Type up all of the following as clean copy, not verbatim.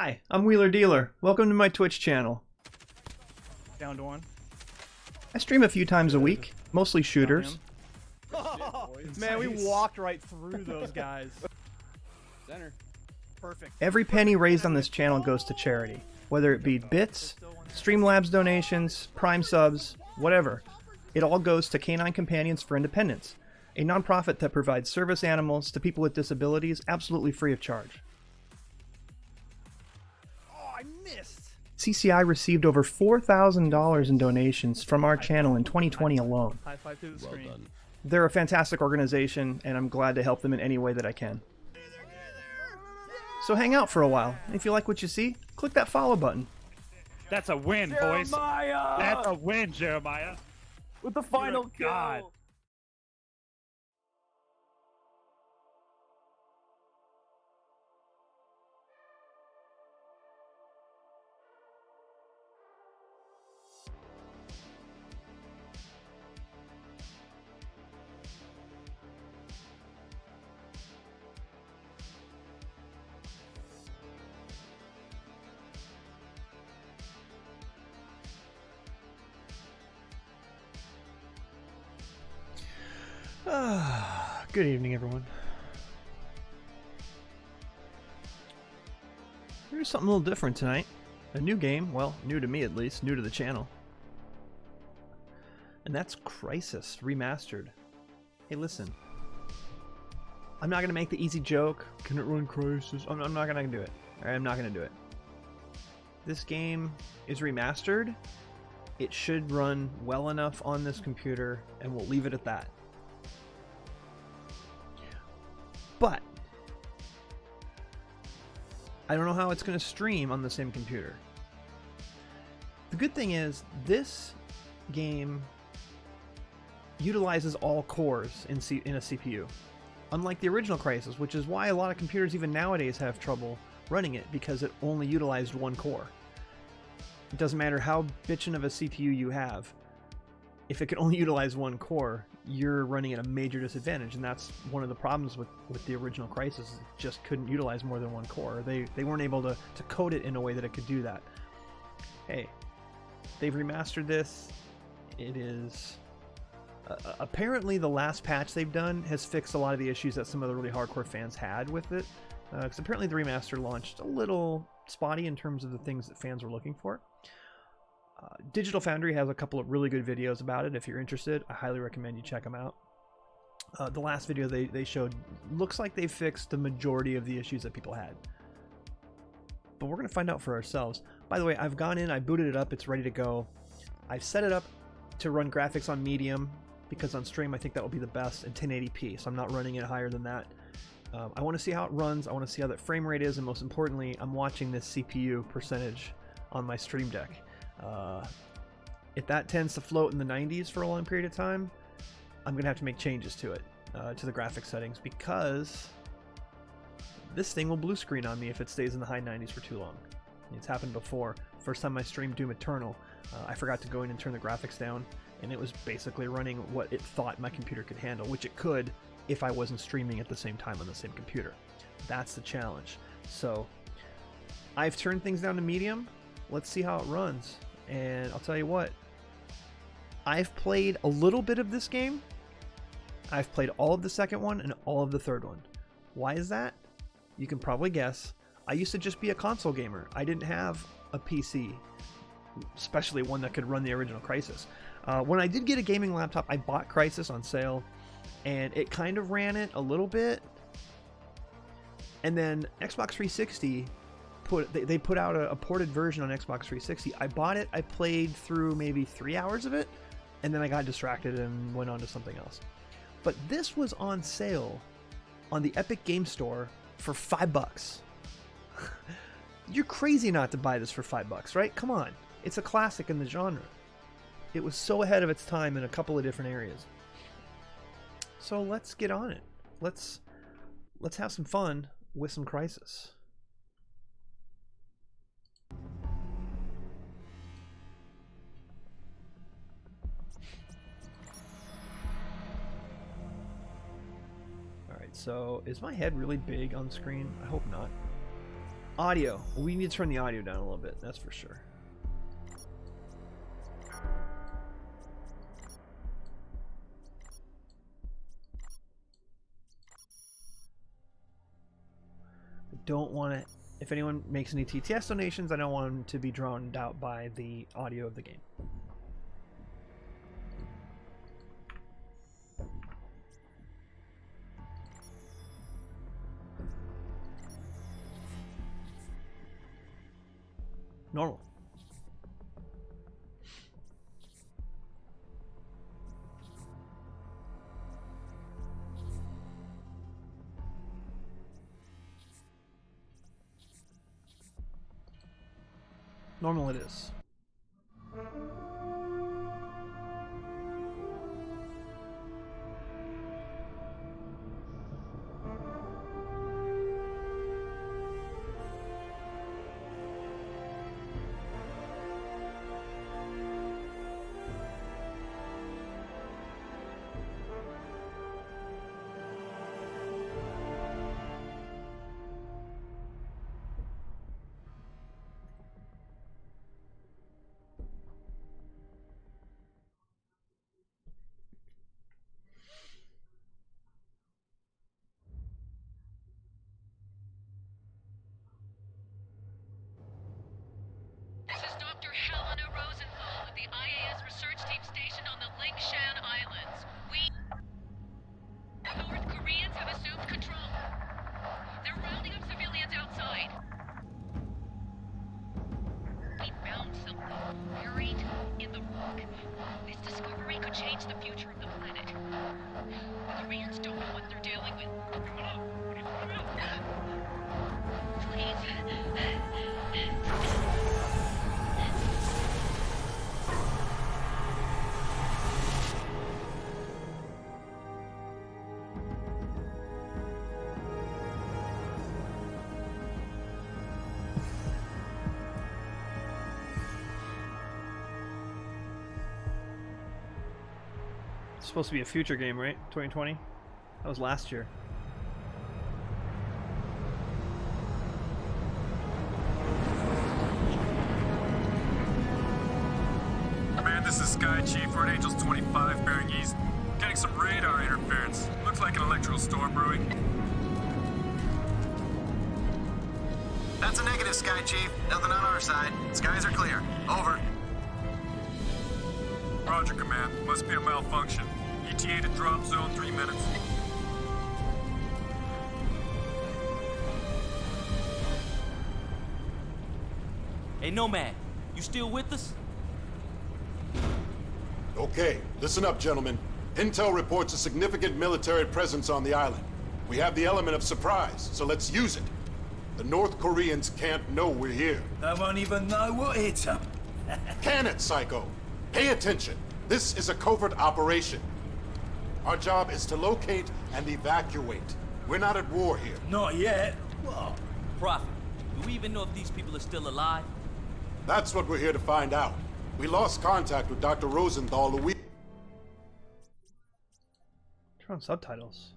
Hi, I'm Wheeler Dealer. Welcome to my Twitch channel. Down to one. I stream a few times a week, mostly shooters. Oh, man, we walked right through those guys. Center. Perfect. Every penny raised on this channel goes to charity, whether it be bits, Streamlabs donations, Prime subs, whatever. It all goes to Canine Companions for Independence, a nonprofit that provides service animals to people with disabilities absolutely free of charge. Oh, I missed. CCI received over $4,000 in donations from our channel in 2020 alone. High five to the Well screen. done. They're a fantastic organization, and I'm glad to help them in any way that I can. So hang out for a while. If you like what you see, click that follow button. That's a win, boys. Jeremiah! That's a win, Jeremiah. With the final You're a god. kill. Good evening, everyone. Here's something a little different tonight. A new game, well, new to me at least, new to the channel. And that's Crysis Remastered. Hey, listen. I'm not going to make the easy joke. Can it run Crysis? I'm not going to do it. Alright, I'm not going to do it. This game is remastered. It should run well enough on this computer, and we'll leave it at that. But I don't know how it's going to stream on the same computer. The good thing is this game utilizes all cores in a CPU, unlike the original Crysis, which is why a lot of computers even nowadays have trouble running it, because it only utilized one core. It doesn't matter how bitchin' of a CPU you have. If it can only utilize one core, you're running at a major disadvantage, and that's one of the problems with the original Crysis. It just couldn't utilize more than one core. They weren't able to code it in a way that it could do that. Hey, they've remastered this. It is... apparently the last patch they've done has fixed a lot of the issues that some of the really hardcore fans had with it. Because apparently the remaster launched a little spotty in terms of the things that fans were looking for. Digital Foundry has a couple of really good videos about it. If you're interested, I highly recommend you check them out. The last video they showed looks like they've fixed the majority of the issues that people had. But we're going to find out for ourselves. By the way, I've gone in, I booted it up, it's ready to go. I've set it up to run graphics on medium, because on stream I think that will be the best, in 1080p, so I'm not running it higher than that. I want to see how it runs, I want to see how that frame rate is, and most importantly, I'm watching this CPU percentage on my stream deck. If that tends to float in the 90s for a long period of time, I'm going to have to make changes to it, to the graphics settings, because this thing will blue screen on me if it stays in the high 90s for too long. It's happened before. First time I streamed Doom Eternal, I forgot to go in and turn the graphics down, and it was basically running what it thought my computer could handle, which it could if I wasn't streaming at the same time on the same computer. That's the challenge. So I've turned things down to medium. Let's see how it runs. And I'll tell you what, I've played a little bit of this game. I've played all of the second one and all of the third one. Why is that? You can probably guess. I used to just be a console gamer. I didn't have a PC, especially one that could run the original Crysis. When I did get a gaming laptop, I bought Crysis on sale, and it kind of ran it a little bit. And then Xbox 360... they put out a ported version on Xbox 360. I bought it, I played through maybe 3 hours of it, and then I got distracted and went on to something else. But this was on sale on the Epic Game Store for $5. You're crazy not to buy this for $5, right? Come on. It's a classic in the genre. It was so ahead of its time in a couple of different areas. So let's get on it. Let's have some fun with some Crysis. So, is my head really big on screen? I hope not. Audio. We need to turn the audio down a little bit, that's for sure. I don't want to... If anyone makes any TTS donations, I don't want them to be drowned out by the audio of the game. Normal. Normal it is. It's supposed to be a future game, right? 2020? That was last year. Command, this is Sky Chief. We're at Angels 25 bearing east. Getting some radar interference. Looks like an electrical storm brewing. That's a negative, Sky Chief. Nothing on our side. Skies are clear. Over. Roger, Command. Must be a malfunction. ETA to drop zone 3 minutes. Hey, Nomad, you still with us? Okay, listen up, gentlemen. Intel reports a significant military presence on the island. We have the element of surprise, so let's use it. The North Koreans can't know we're here. They won't even know what hit them. Can it, Psycho? Pay attention. This is a covert operation. Our job is to locate and evacuate. We're not at war here. Not yet. What? Prophet, do we even know if these people are still alive? That's what we're here to find out. We lost contact with Dr. Rosenthal a week. Turn on subtitles.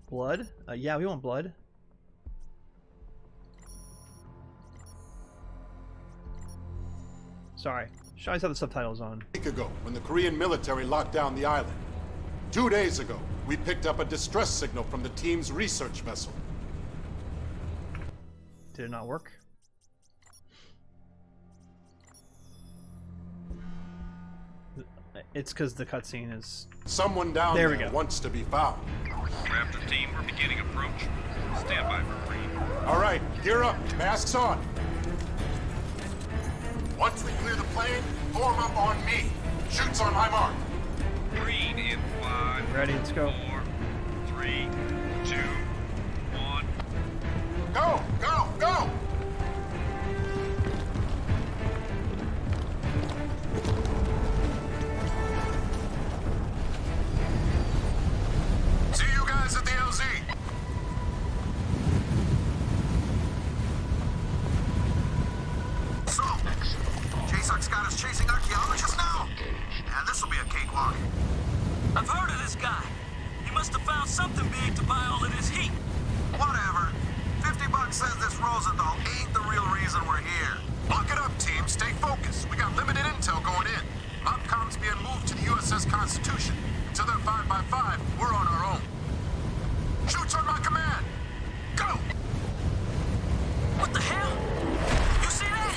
Blood? Yeah, we want blood. Sorry. Should always have the subtitles on. A week ago, when the Korean military locked down the island. 2 days ago, we picked up a distress signal from the team's research vessel. Did it not work? It's because the cutscene is... Someone down There there we go. wants to be found. Raptor team, we're beginning approach. Stand by for brief. All right, gear up. Masks on. Once we clear the plane, form up on me. Shoots on my mark. Green in 5. Ready, let's go. 4, 3, 2, 1. Go, go, go! See you guys at the LZ. guy. He must have found something big to buy all of this heat. Whatever. $50 says this Rosenthal ain't the real reason we're here. Lock it up, team. Stay focused. We got limited intel going in. Opcom's being moved to the USS Constitution. Until they're 5x5, we're on our own. Shoots on my command. Go! What the hell? You see that?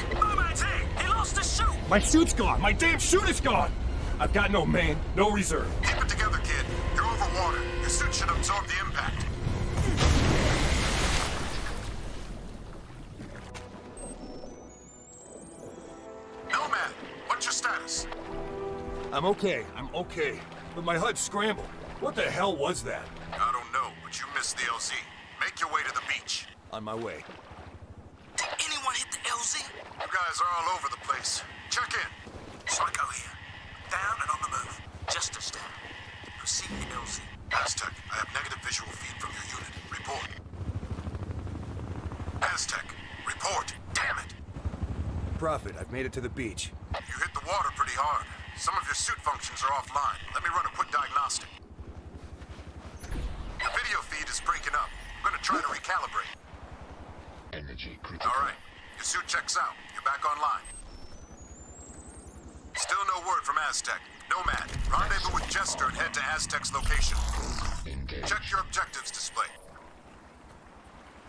He lost his chute. My suit's gone! My damn suit is gone! I've got no main, no reserve. Keep it together, kid. You're over water. Your suit should absorb the impact. Nomad, what's your status? I'm okay, But my HUD's scrambled. What the hell was that? I don't know, but you missed the LZ. Make your way to the beach. On my way. Did anyone hit the LZ? You guys are all over the place. Check in. Psycho here. Down and on the move. Just a step. Proceed to LZ. Aztec, I have negative visual feed from your unit. Report. Aztec, report. Damn it! Prophet, I've made it to the beach. You hit the water pretty hard. Some of your suit functions are offline. Let me run a quick diagnostic. Your video feed is breaking up. I'm gonna try to recalibrate. Energy critical. All right. Your suit checks out. You're back online. Still no word from Aztec. Nomad, rendezvous with Jester and head to Aztec's location. Engage. Check your objectives display.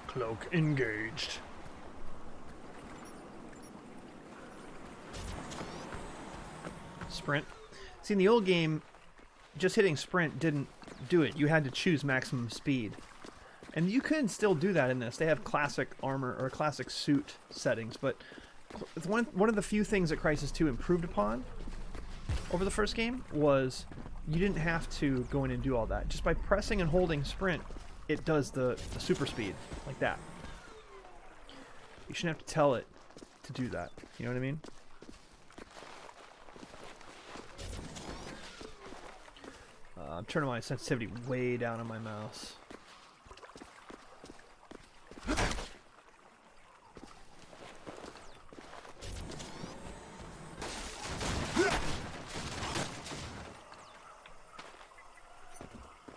Cloak engaged. Sprint. See, in the old game, just hitting sprint didn't do it. You had to choose maximum speed. And you can still do that in this. They have classic armor or classic suit settings, but one of the few things that Crysis 2 improved upon over the first game was you didn't have to go in and do all that. Just by pressing and holding sprint, it does the super speed, like that. You shouldn't have to tell it to do that. You know what I mean? I'm turning my sensitivity way down on my mouse.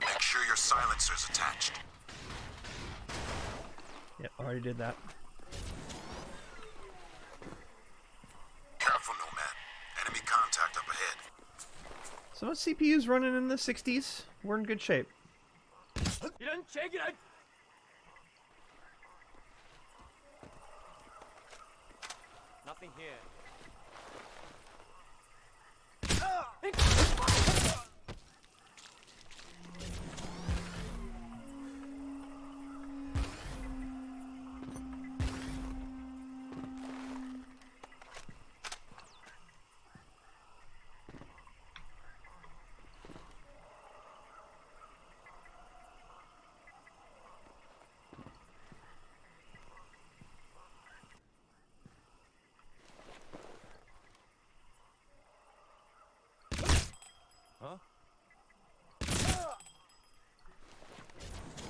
Make sure your silencer's attached. Yep, already did that. Careful, Nomad. Enemy contact up ahead. So CPU's running in the 60s. We're in good shape. Nothing here.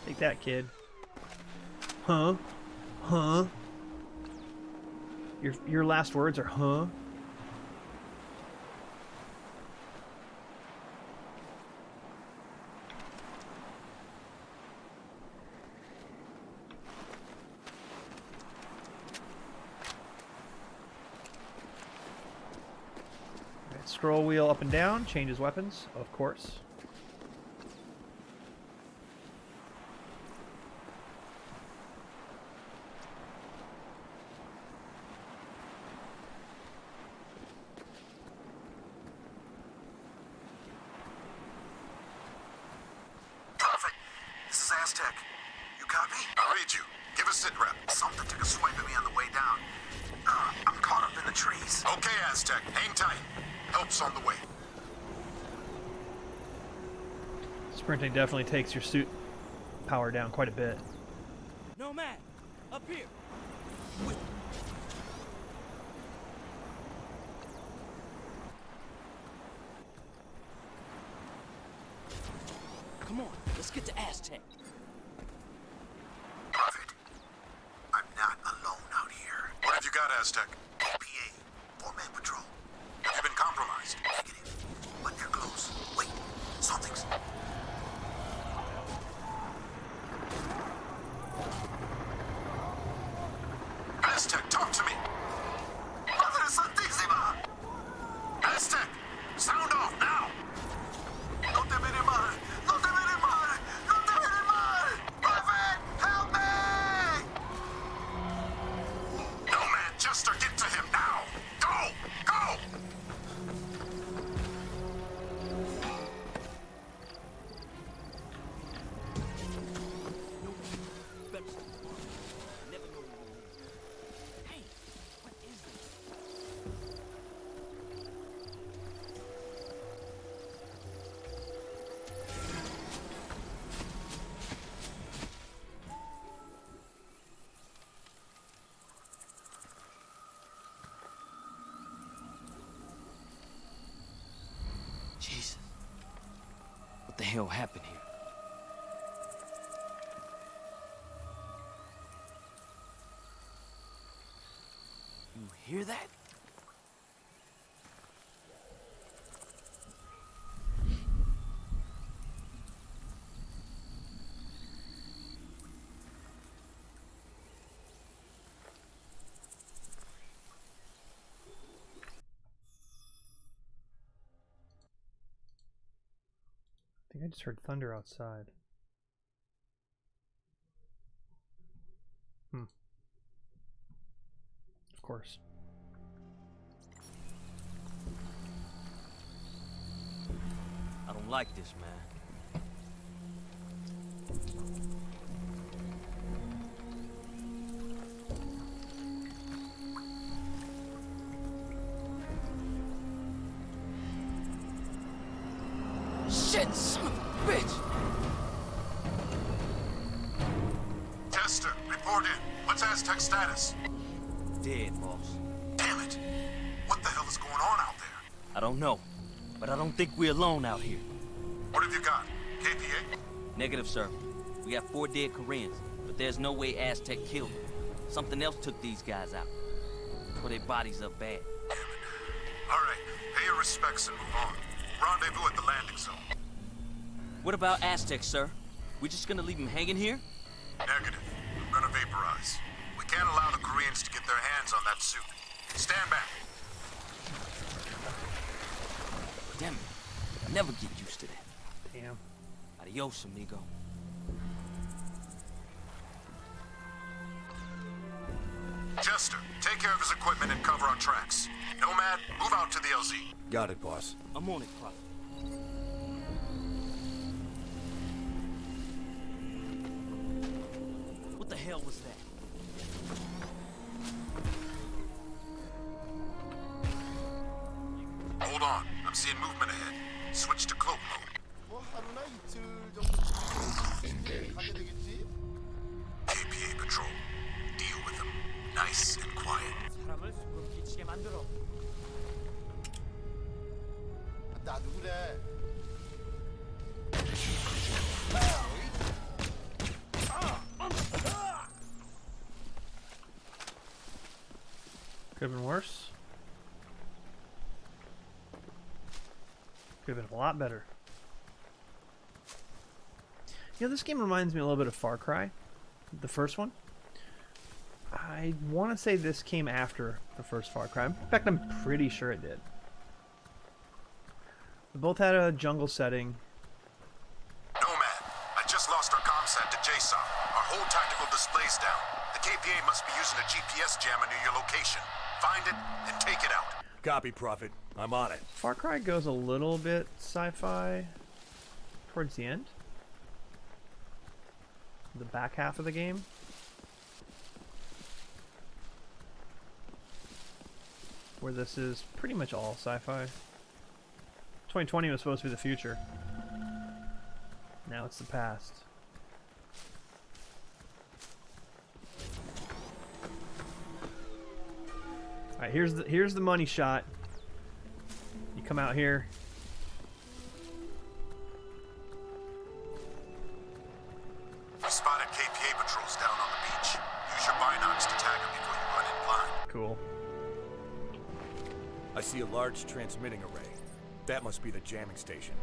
Take that, kid. Huh? Huh? Your last words are huh? Alright, scroll wheel up and down, changes weapons, of course. This is Aztec. You copy? I read you. Give a sit rep. Something took a swipe at me on the way down. I'm caught up in the trees. Okay, Aztec. Hang tight. Help's on the way. Sprinting definitely takes your suit power down quite a bit. Nomad, up here. Come on, let's get to Aztec. Prophet, I'm not alone out here. What have you got, Aztec? APA, four-man patrol. Have you been compromised? Negative, but they're close. Wait, something's... hell happened here? You hear that? I think I just heard thunder outside. Of course. I don't like this, man. Shit, son of a bitch! Tester, report in. What's Aztec status? Dead, boss. Damn it. What the hell is going on out there? I don't know, but I don't think we're alone out here. What have you got? KPA? Negative, sir. We got 4 dead Koreans, but there's no way Aztec killed them. Something else took these guys out. Tore their bodies up bad. All right, pay your respects and move on. Rendezvous at the landing zone. What about Aztec, sir? We just gonna leave them hanging here? Negative. I'm gonna vaporize. We can't allow the Koreans to get their hands on that suit. Stand back. Damn it. I never get used to that. Damn. Adios, amigo. Jester, take care of his equipment and cover our tracks. Nomad, move out to the LZ. Got it, boss. I'm on it, Prophet. What the hell was that? Hold on. I'm seeing movement ahead. Switch to cloak mode. KPA patrol. Deal with them. Nice and quiet. Could have been worse. Could have been a lot better. You know, this game reminds me a little bit of Far Cry, the first one. I want to say this came after the first Far Cry. In fact, I'm pretty sure it did. They both had a jungle setting. Nomad, I just lost our comsat to JSON. Our whole tactical display's down. The KPA must be using a GPS jammer near your location. Find it and take it out. Copy, Prophet. I'm on it. Far Cry goes a little bit sci-fi towards the end. The back half of the game. Where this is pretty much all sci-fi. 2020 was supposed to be the future. Now it's the past. Alright, here's the money shot. You come out here. We spotted KPA patrols down on the beach. Use your binocs to tag them before you run in blind. Cool. I see a large transmitting array. That must be the jamming station.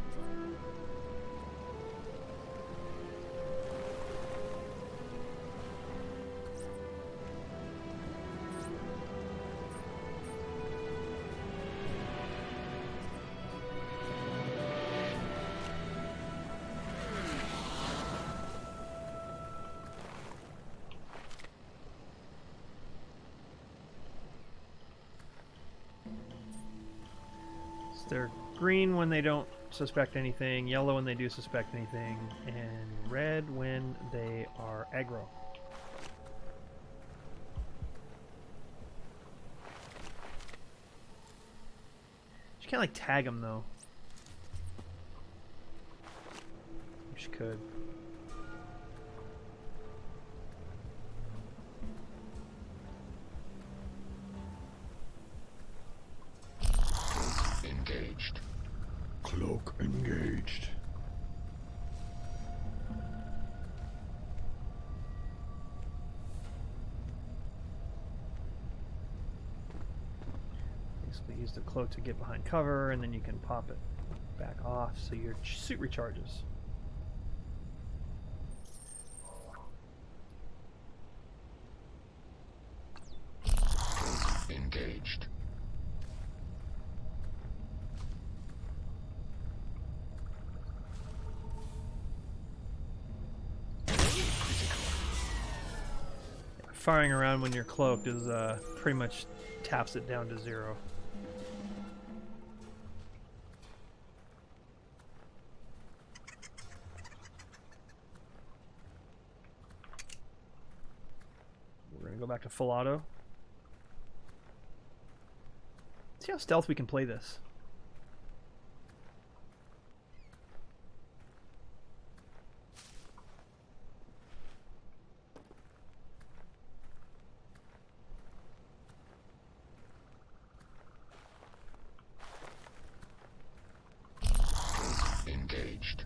They're green when they don't suspect anything, yellow when they do suspect anything, and red when they are aggro. You can't like tag them though. Wish you could. Engaged. Cloak engaged. basically use the cloak to get behind cover, and then you can pop it back off so your suit recharges. Engaged. Firing around when you're cloaked is pretty much taps it down to 0. We're gonna go back to full auto. See how stealth we can play this. Engaged.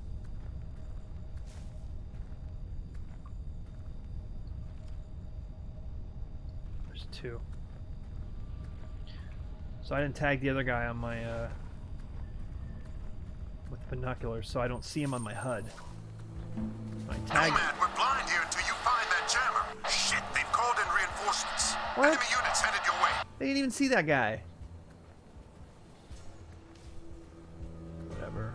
There's 2. So I didn't tag the other guy on my with binoculars, so I don't see him on my HUD. I tag. Nomad, we're blind here until you find that jammer. Shit, they've called in reinforcements. What? Enemy units headed your way. They didn't even see that guy. Whatever.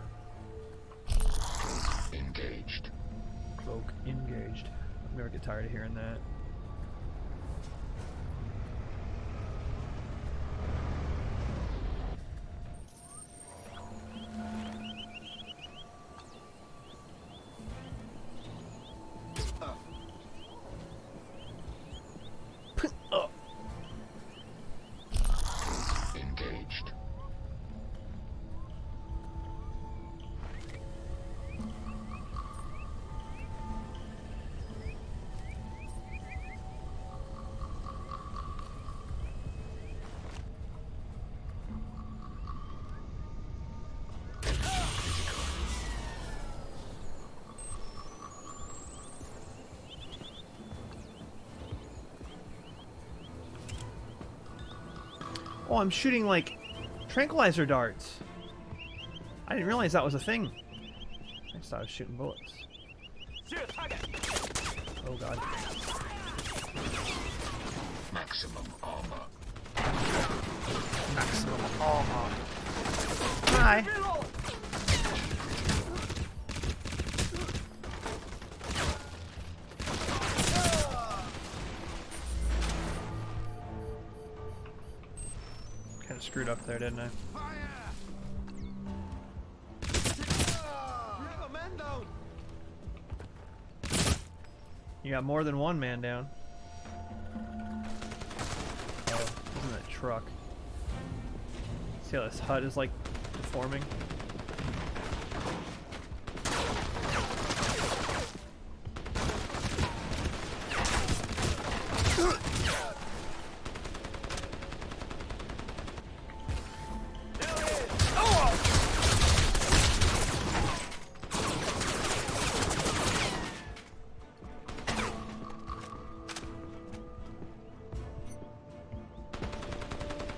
Engaged. Cloak engaged. I never get tired of hearing that. Oh. Engaged. Oh, I'm shooting like tranquilizer darts. I didn't realize that was a thing. I just thought I was shooting bullets. Oh god. Maximum armor. Maximum armor. Hi. Kind of screwed up there, didn't I? You got more than one man down. Oh, isn't that truck? See how this HUD is like deforming?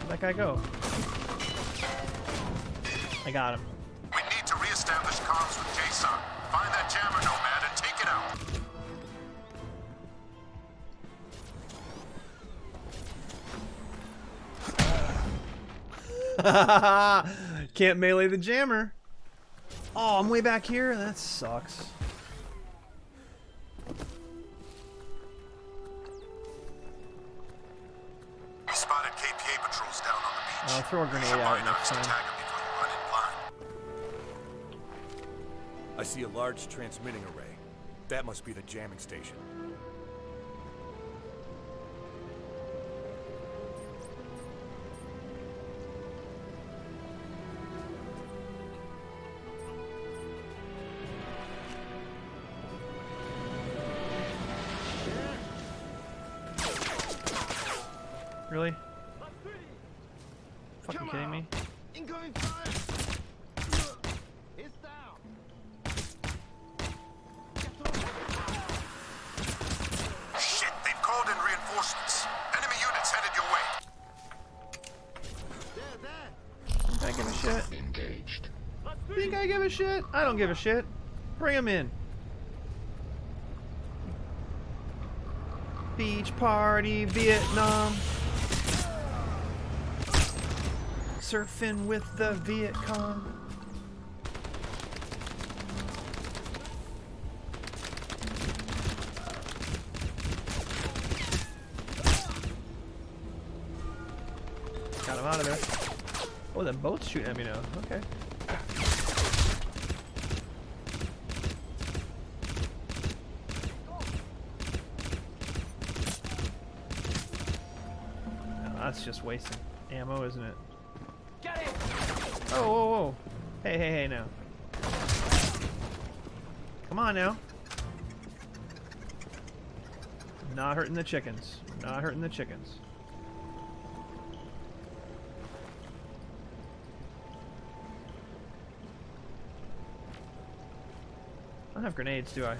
Where'd that guy go? I got him. We need to reestablish comms with Jason. Find that jammer, Nomad, and take it out. Can't melee the jammer. Oh, I'm way back here? That sucks. We spotted KPA patrols down on the beach. I'll throw a grenade out next time. Tag 'em before you run in blind. I see a large transmitting array. That must be the jamming station. Really? Fucking kidding me? Incoming fire! It's down! Shit, they've called in reinforcements. Enemy units headed your way. shit? I don't give a shit. Bring him in. Beach party, Vietnam. Surfing with the Viet Cong. Got him out of there. Oh, that boat's shooting at me now. Okay. No, that's just wasting ammo, isn't it? Get it! Oh, whoa, whoa. Hey, hey, hey, now. Come on now. Not hurting the chickens. Not hurting the chickens. I don't have grenades, do I?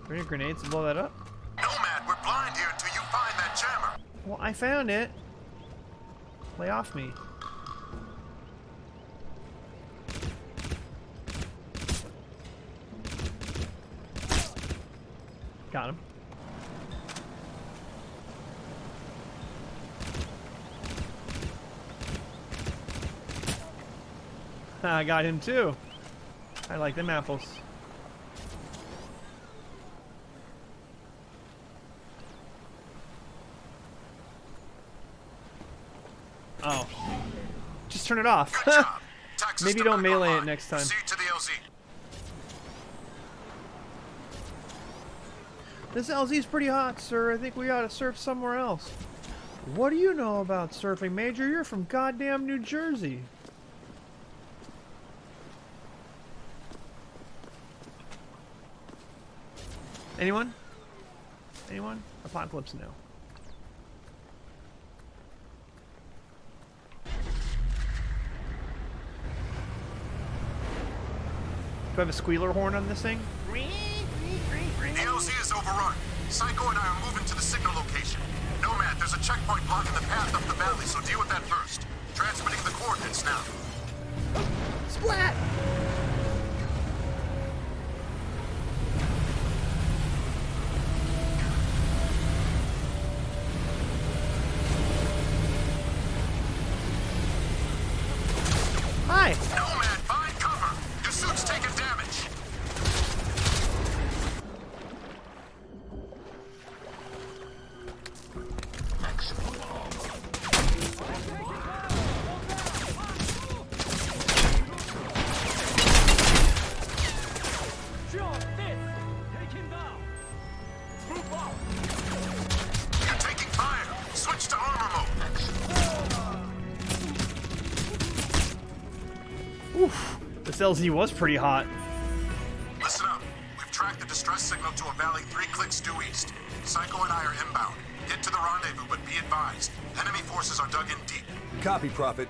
Are there any grenades to blow that up? Nomad, we're blind here until you find that jammer. Well, I found it. Lay off me. Got him. I got him too. I like them apples. Oh. Just turn it off. Maybe don't melee it next time. Proceed to the LZ. This LZ's pretty hot, sir. I think we ought to surf somewhere else. What do you know about surfing, Major? You're from goddamn New Jersey. Anyone? Anyone? Apocalypse, no. Do I have a squealer horn on this thing? The LZ is overrun. Psycho and I are moving to the signal location. Nomad, there's a checkpoint blocking the path up the valley, so deal with that first. Transmitting the coordinates now. Splat! Hi! Nomad, find cover! Your suit's taking damage! Maximum armor. You're taking fire! Switch to armor mode! Oof. This LZ was pretty hot. Listen up. We've tracked the distress signal to a valley 3 clicks due east. Psycho and I are inbound. Get to the rendezvous, but be advised. Enemy forces are dug in deep. Copy, Prophet.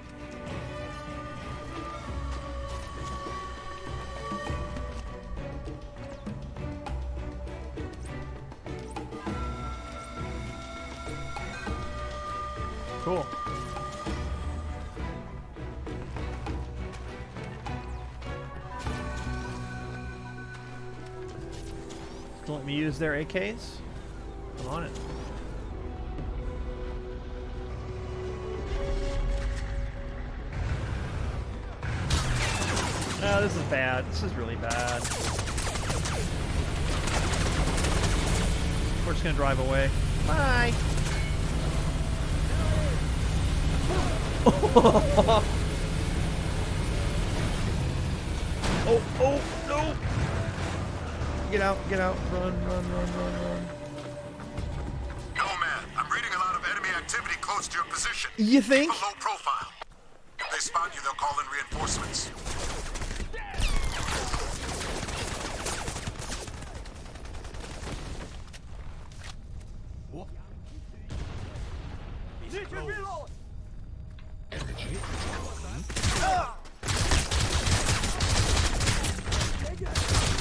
Cool. Don't let me use their AKs? I'm on it. Oh, this is bad. This is really bad. We're just gonna drive away. Bye! Oh, oh, no! Get out, run. Nomad, I'm reading a lot of enemy activity close to your position. You think? Keep a low profile. If they spot you, they'll call in reinforcements. Energy.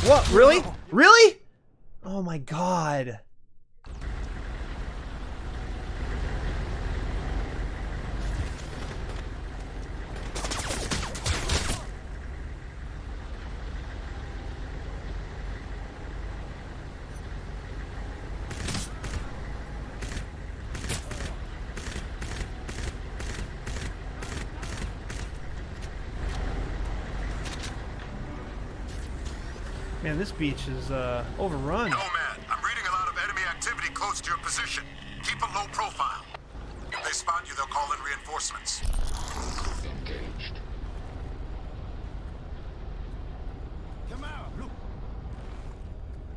What? Really? Really? Oh my god. Man, this beach is overrun. Nomad, I'm reading a lot of enemy activity close to your position. Keep a low profile. If they spot you, they'll call in reinforcements. Engaged. Come out, look.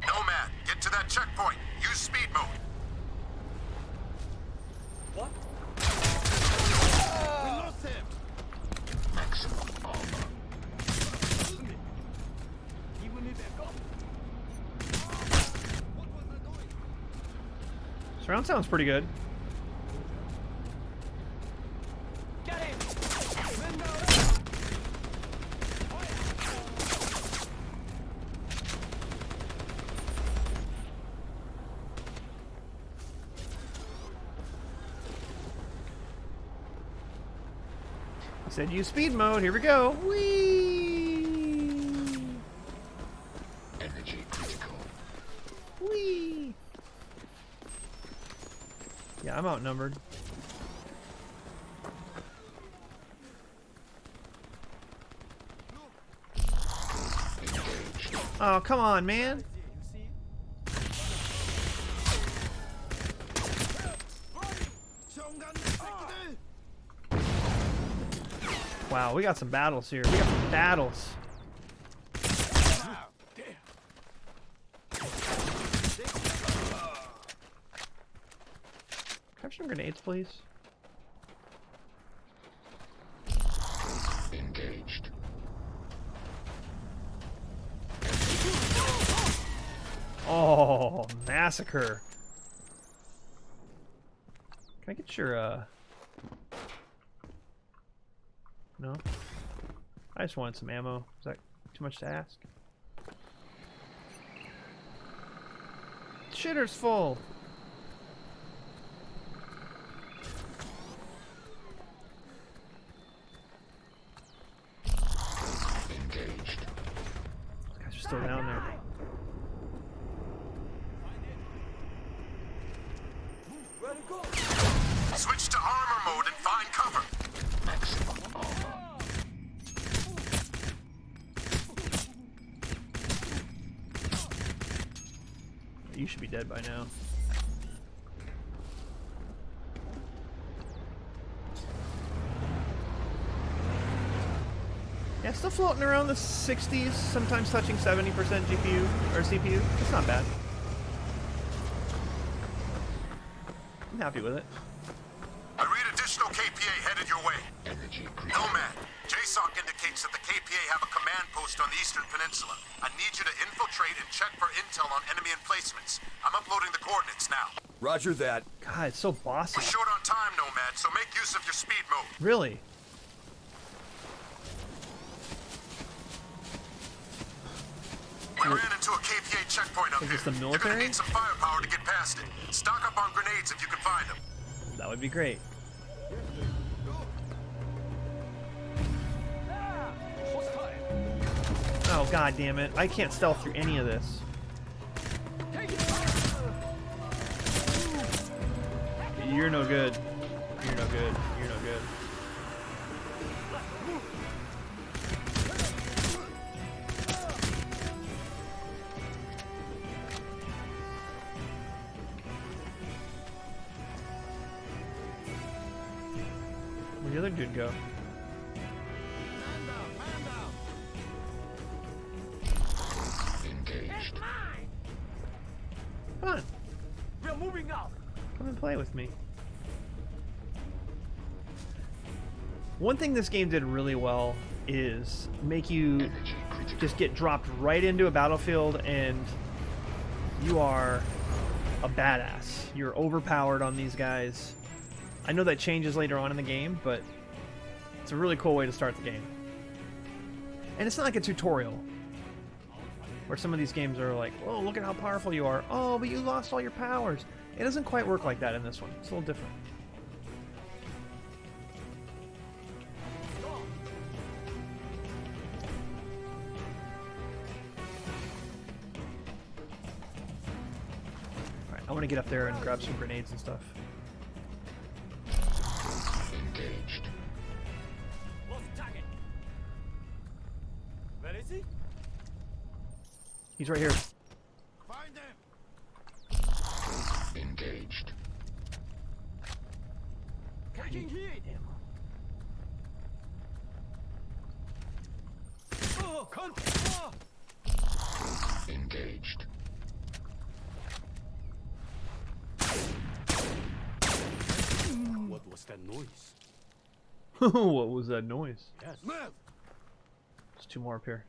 Nomad, get to that checkpoint. Use speed mode. What? We lost him. Maximum armor. Even if they're gone. What was the noise? Surround sounds pretty good. Get him! I said use speed mode. Here we go. Whee! Energy critical. Whee! Yeah, I'm outnumbered. Engaged. Oh, come on, man. Wow, we got some battles here. We got some battles. Can I have some grenades, please? Engaged. Oh, massacre. Can I get your, No? I just wanted some ammo. Is that too much to ask? Shitter's full. Engaged. Those guys are still down there. Switch to armor mode and find cover. Maximum armor. You should be dead by now. Yeah, still floating around the 60s, sometimes touching 70% GPU or CPU. It's not bad. I'm happy with it. I read additional KPA headed your way. Energy critical. Nomad, JSOC indicates that the KPA have a command post on the Eastern Peninsula. I need you to infiltrate and check for intel on enemy emplacements. I'm uploading the coordinates now. Roger that. God, it's so bossy. We're short on time, Nomad, so make use of your speed mode. Really? We ran into a KPA checkpoint up Is here. this the You're military? gonna need some firepower to get past it. Stock up on grenades if you can find them. That would be great. Oh, god damn it. I can't stealth through any of this. You're no good. You're no good. You're no good. Where'd the other dude go? Engaged. Come on. We're moving out. Come and play with me. One thing this game did really well is make you Energy critical. just get dropped right into a battlefield and you are a badass. You're overpowered on these guys. I know that changes later on in the game, but it's a really cool way to start the game. And it's not like a tutorial where some of these games are like, oh, look at how powerful you are. Oh, but you lost all your powers. It doesn't quite work like that in this one. It's a little different. Alright, I want to get up there and grab some grenades and stuff. Engaged. Lost target. Where is he? He's right here. Find them. Engaged. Catching heat. Engaged. What was that noise? What was that noise? Yes. Move! There's two more up here.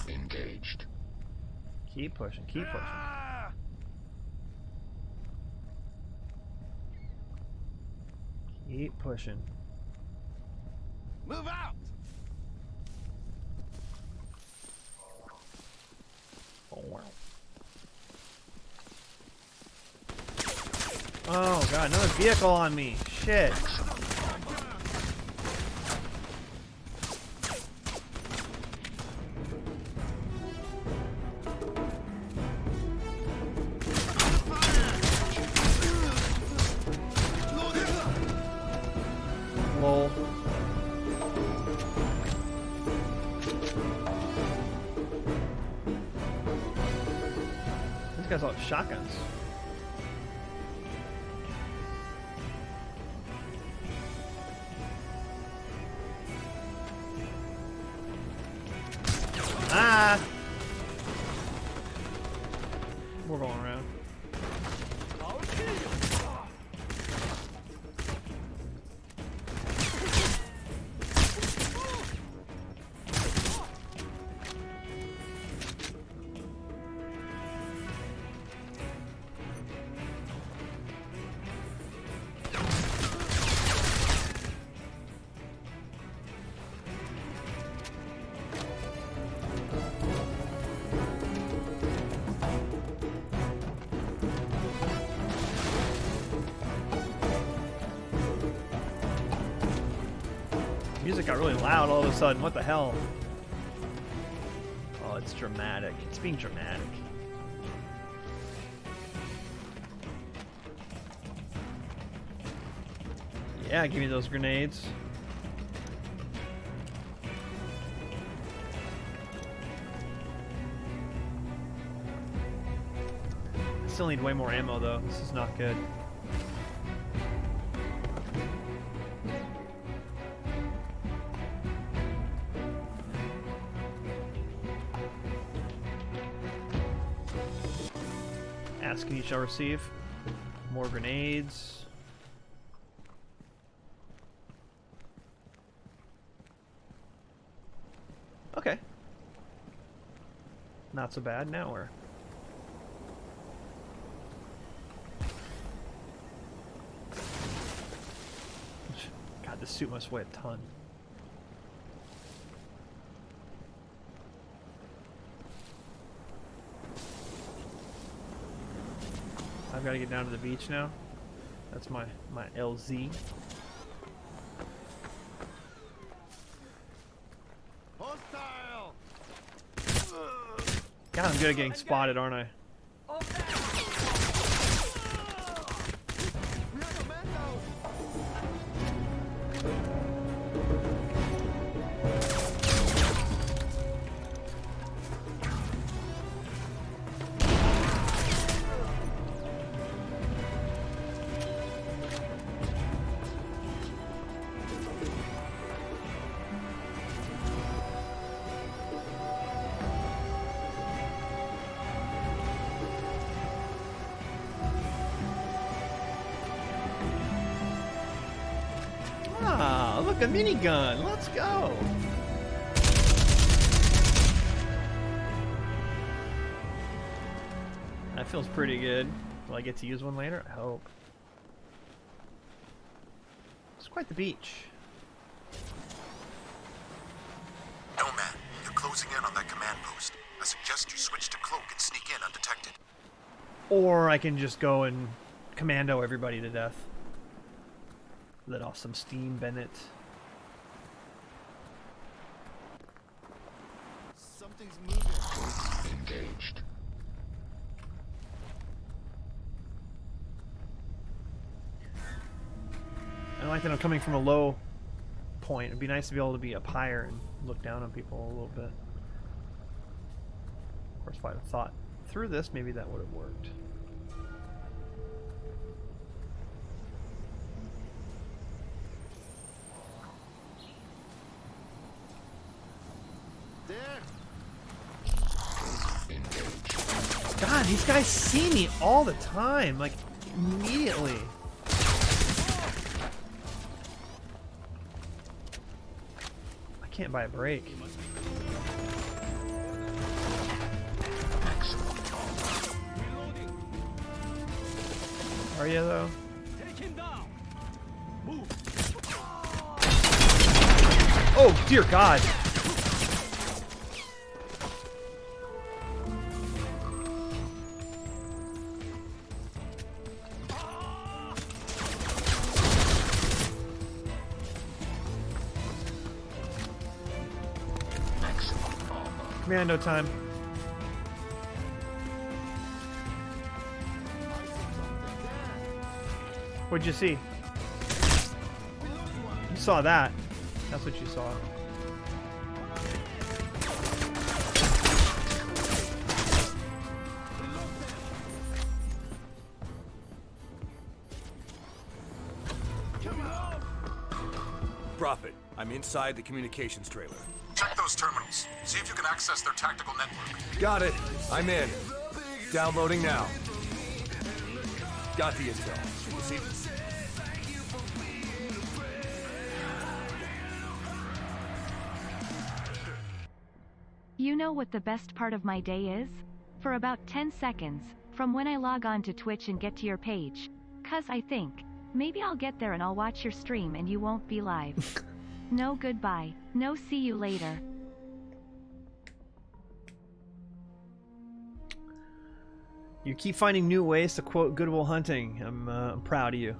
Engaged. Keep pushing, keep pushing. Keep pushing. Move out! Oh, wow. Oh god, another vehicle on me. Shit. Lol. These guys all have shotguns. Ah! We're going around. Music got really loud all of a sudden. What the hell? Oh, it's dramatic. It's being dramatic. Yeah, give me those grenades. I still need way more ammo though. This is not good. Ask and you shall receive. More grenades. Okay. Not so bad. Now we're... God, this suit must weigh a ton. I've got to get down to the beach now. That's my LZ. Hostile! God, I'm good at getting spotted, aren't I? Ah, look, a minigun. Let's go. That feels pretty good. Will I get to use one later? I hope. It's quite the beach. Nomad, you're closing in on that command post. I suggest you switch to cloak and sneak in undetected. Or I can just go and commando everybody to death. Let off some steam, Bennett. Something's moving. Engaged. I like that I'm coming from a low point. It'd be nice to be able to be up higher and look down on people a little bit. Of course, if I'd have thought through this, maybe that would have worked. God, these guys see me all the time, like immediately. I can't buy a break. Are you though? Oh dear God! Commando time. What'd you see? You saw that. That's what you saw. Prophet, I'm inside the communications trailer. Check those terminals. See if you can access their tactical network. Got it. I'm in. Downloading now. Got the intel. See? You know what the best part of my day is? For about 10 seconds, from when I log on to Twitch and get to your page. 'Cause I think, maybe I'll get there and I'll watch your stream and you won't be live. No goodbye, no see you later. You keep finding new ways to quote Good Will Hunting. I'm proud of you.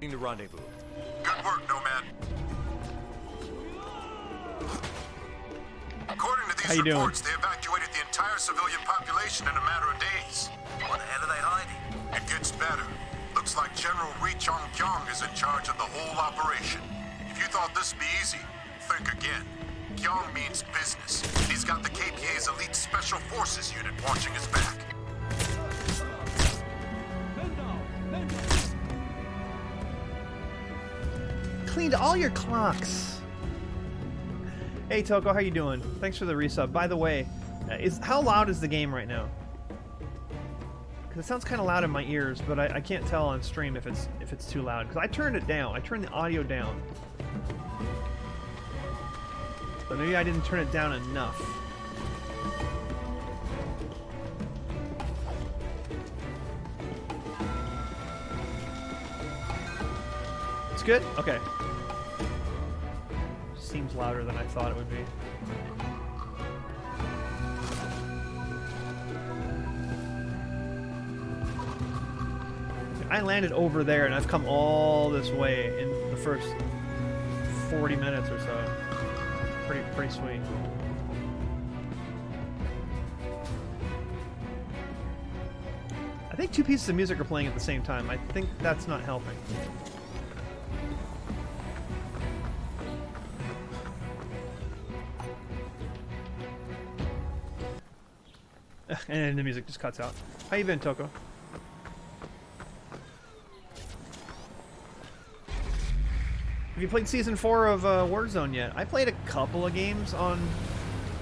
In the rendezvous. Good work, Nomad. According to these reports, they evacuated the entire civilian population in a matter of days. What the hell are they hiding? It gets better. Looks like General Ri Chong-kyong is in charge of the whole operation. If you thought this would be easy, think again. Kyong means business. He's got the KPA's elite special forces unit watching his back. Cleaned all your clocks. Hey Toko, how you doing? Thanks for the resub. By the way, how loud is the game right now? Because it sounds kind of loud in my ears, but I can't tell on stream if it's too loud. Because I turned it down. I turned the audio down. But maybe I didn't turn it down enough. It's good? Okay. Seems louder than I thought it would be. I landed over there and I've come all this way in the first 40 minutes or so. Pretty sweet. I think two pieces of music are playing at the same time. I think that's not helping. And then the music just cuts out. How you been, Toko? Have you played Season 4 of Warzone yet? I played a couple of games on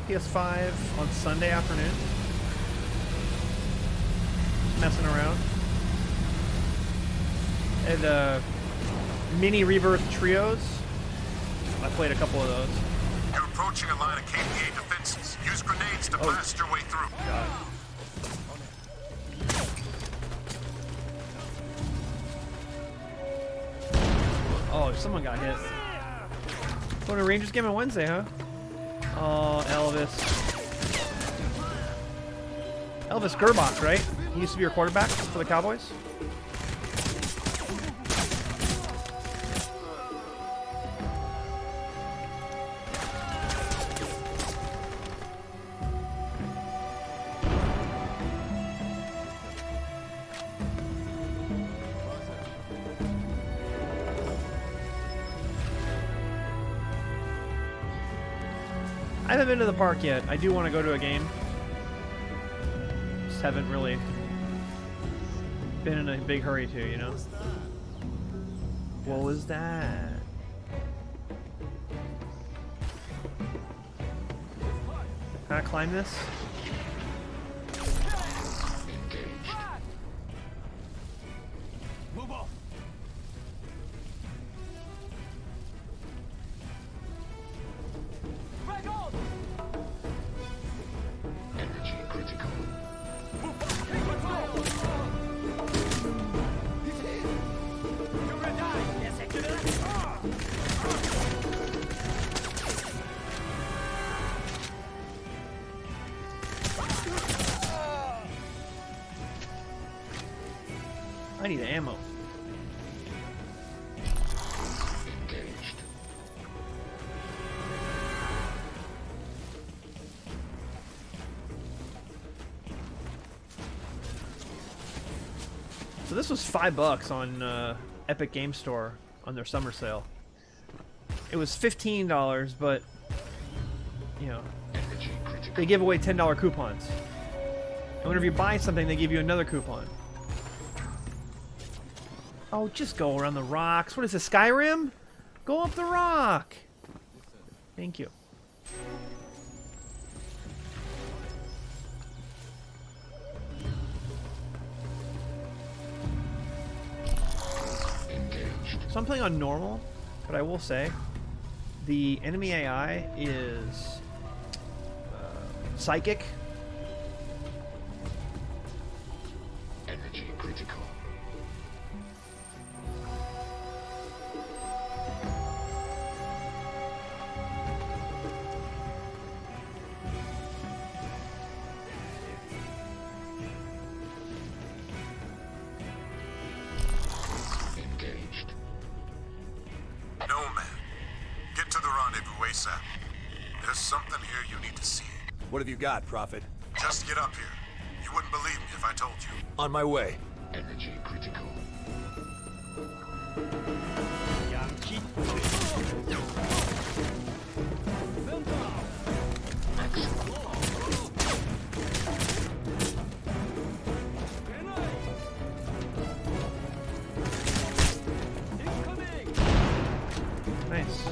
PS5 on Sunday afternoon. Just messing around. And mini Rebirth Trios. I played a couple of those. You're approaching a line of KPA defenses. Use grenades to blast your way through. God. Oh, someone got hit. Going to Rangers game on Wednesday, huh? Oh, Elvis. Elvis Gerbach, right? He used to be your quarterback for the Cowboys? haven't been to the park yet. I do want to go to a game. Just haven't really been in a big hurry to, you know? What was that? Can I climb this? Energy critical. I need ammo. Engaged. So this was $5 on Epic Game Store on their summer sale. It was $15, but you know, Energy critical. they give away $10 coupons. And whenever you buy something, they give you another coupon. Oh, just go around the rocks. What is this, Skyrim? Go up the rock. Thank you. Engaged. So I'm playing on normal, but I will say the enemy AI is psychic. Energy critical. Engaged. Nomad, get to the rendezvous ASAP. There's something here you need to see. What have you got, Prophet? Just get up here. You wouldn't believe me if I told you. On my way. Energy critical. Nice.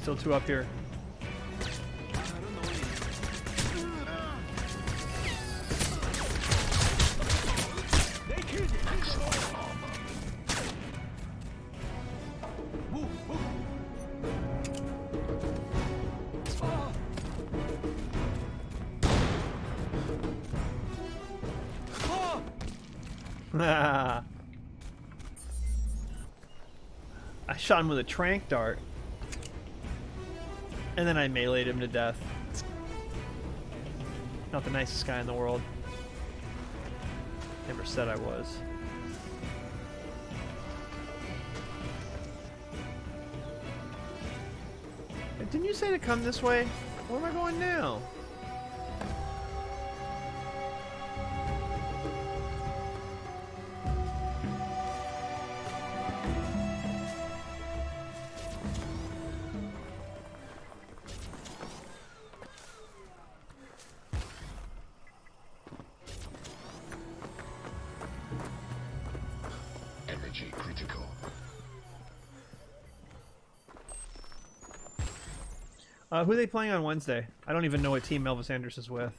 Still two up here. I shot him with a tranq dart. And then I meleeed him to death. Not the nicest guy in the world. Never said I was. Didn't you say to come this way? Where am I going now? Energy critical. Who are they playing on Wednesday? I don't even know what team Elvis Andrus is with.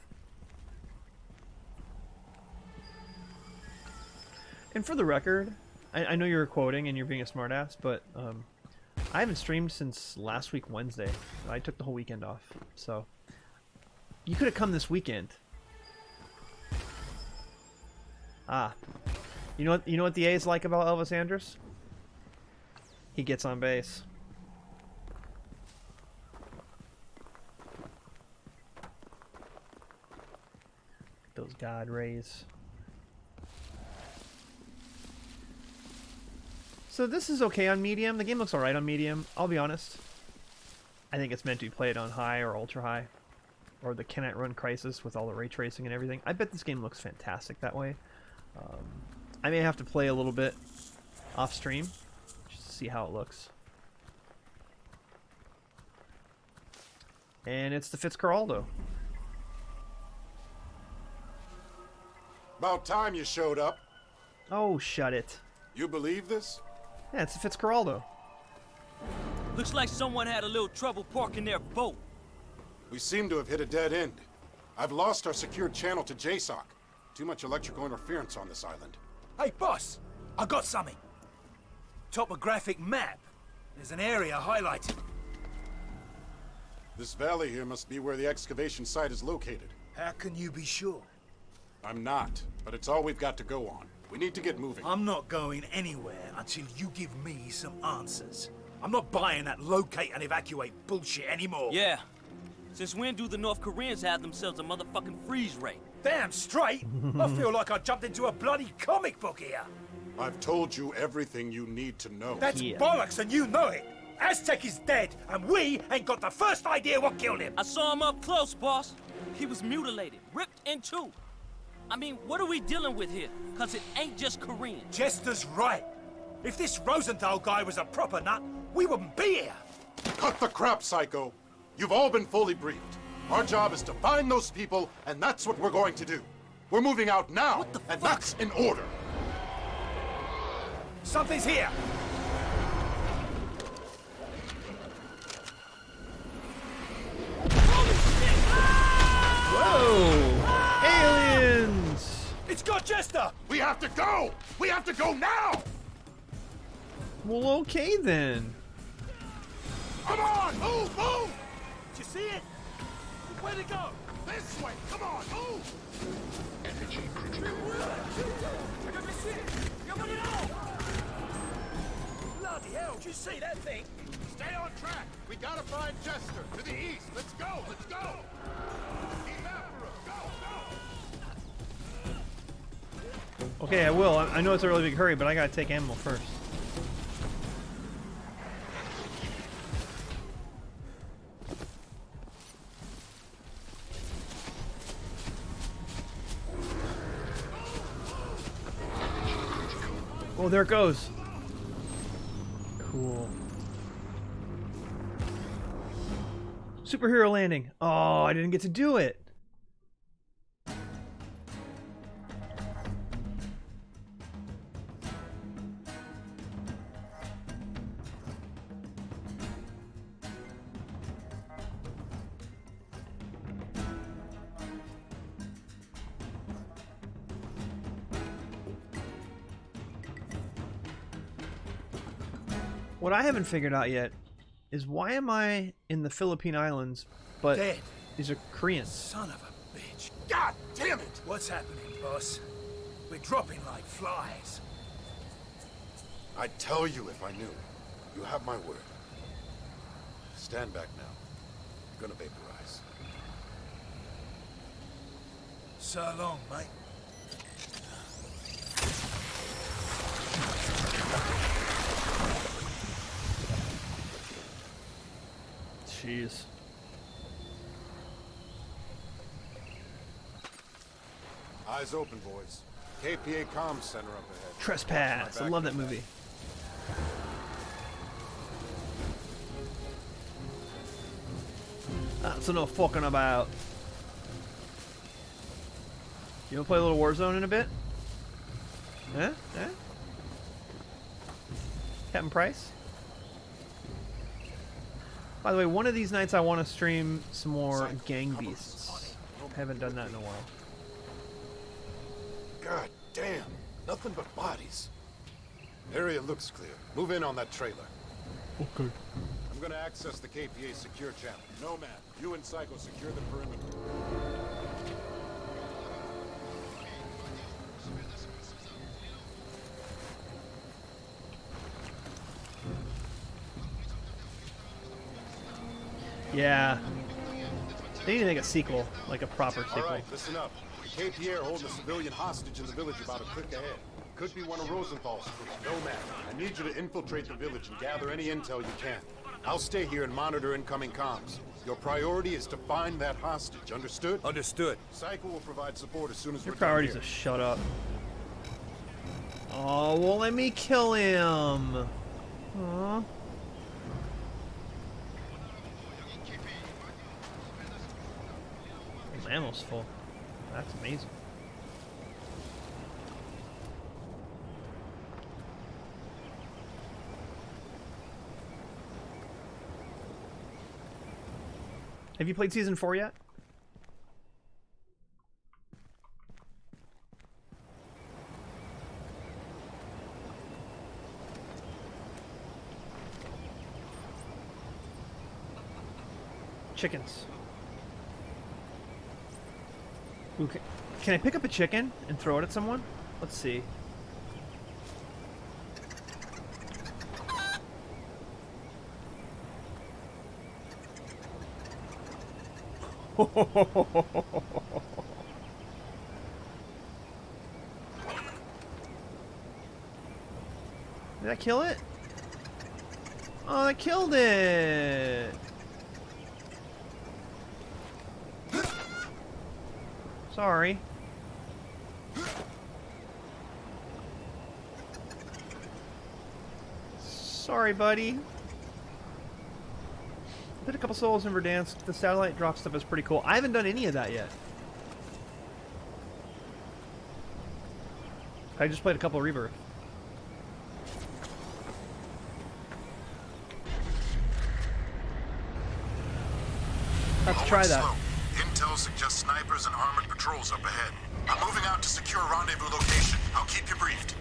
And for the record, I know you're quoting and you're being a smartass, but I haven't streamed since last week Wednesday. I took the whole weekend off, so you could have come this weekend. Ah, you know what the A's like about Elvis Andrus? He gets on base. Those God rays. So this is okay on medium. The game looks alright on medium. I'll be honest. I think it's meant to be played on high or ultra high. Or the Cannot Run Crysis with all the ray tracing and everything. I bet this game looks fantastic that way. I may have to play a little bit off stream just to see how it looks. And it's the Fitzcarraldo. About time you showed up. Oh, shut it. You believe this? Yeah, it's the Fitzcarraldo. Looks like someone had a little trouble parking their boat. We seem to have hit a dead end. I've lost our secured channel to JSOC. Too much electrical interference on this island. Hey, boss, I got something. Topographic map. There's an area highlighted. This valley here must be where the excavation site is located. How can you be sure? I'm not, but it's all we've got to go on. We need to get moving. I'm not going anywhere until you give me some answers. I'm not buying that locate and evacuate bullshit anymore. Yeah. Since when do the North Koreans have themselves a motherfucking freeze ray? Damn straight! I feel like I jumped into a bloody comic book here. I've told you everything you need to know. That's bollocks and you know it. Aztec is dead and we ain't got the first idea what killed him. I saw him up close, boss. He was mutilated, ripped in two. I mean, what are we dealing with here? Cause it ain't just Korean. Jester's right. If this Rosenthal guy was a proper nut, we wouldn't be here. Cut the crap, Psycho. You've all been fully briefed. Our job is to find those people, and that's what we're going to do. We're moving out now, and that's in order. Something's here. Whoa! Aliens! It's got Jester! We have to go! We have to go now! Well, okay then. Come on! Move! Move! Did you see it? Where'd it go? This way! Come on! Move! Energy critical. Bloody hell, did you see that thing? Stay on track! We gotta find Jester! To the east! Let's go! Let's go! Keep after him! Go! Go! Okay, I will. I know it's a really big hurry, but I gotta take ammo first. Oh, there it goes. Cool. Superhero landing. Oh, I didn't get to do it. What I haven't figured out yet is why am I in the Philippine Islands, but dead. These are Koreans. Son of a bitch. God damn it! What's happening, boss? We're dropping like flies. I'd tell you if I knew. You have my word. Stand back now. You're gonna vaporize. So long, mate. Jeez. Eyes open, boys. KPA Comm Center up ahead. Trespass. I love that movie. That's enough fucking about. You wanna play a little Warzone in a bit? Huh? Huh? Captain Price? By the way, one of these nights I want to stream some more Gang Beasts. Haven't done that in a while. God damn. Nothing but bodies. Area looks clear. Move in on that trailer. Okay. I'm gonna access the KPA secure channel. Nomad, you and Psycho secure the perimeter. Yeah. They need to make a sequel, like a proper sequel. All right, listen up. Cape Pierre holding a civilian hostage in the village about a click ahead. Could be one of Rosenthal's troops, no matter. I need you to infiltrate the village and gather any intel you can. I'll stay here and monitor incoming comms. Your priority is to find that hostage, understood? Understood. Psycho will provide support as soon as Your we're priority is done to here. shut up. Oh, well, let me kill him. Aw. His ammo's full. That's amazing. Have you played Season 4 yet? Chickens. Ooh, can I pick up a chicken and throw it at someone? Let's see. Did that kill it? Oh, that killed it! Sorry. Sorry, buddy. Did a couple solos in Verdansk. The satellite drop stuff is pretty cool. I haven't done any of that yet. I just played a couple of Rebirth. Have to try that. Slow. Intel suggests snipers and armored patrols up ahead. I'm moving out to secure a rendezvous location. I'll keep you briefed.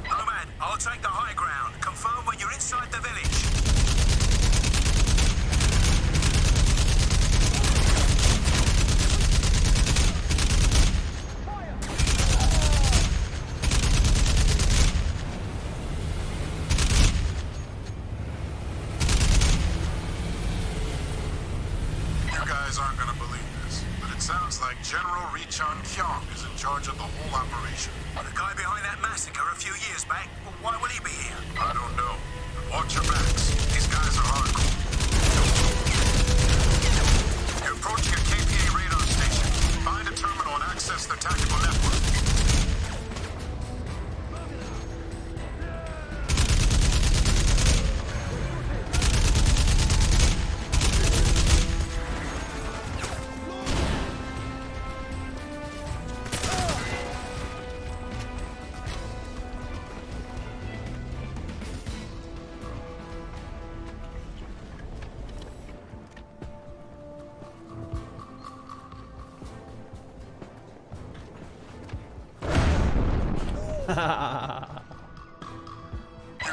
Nomad, I'll take the high ground. Confirm when you're inside the village. You guys aren't gonna believe this, but it sounds like General Richon Kyong is in charge of the whole operation. The guy behind that massacre a few years back, well, why would he be here? I don't know, but watch your backs. These guys are hardcore. You're approaching a KPA radar station. Find a terminal and access their tactical network. You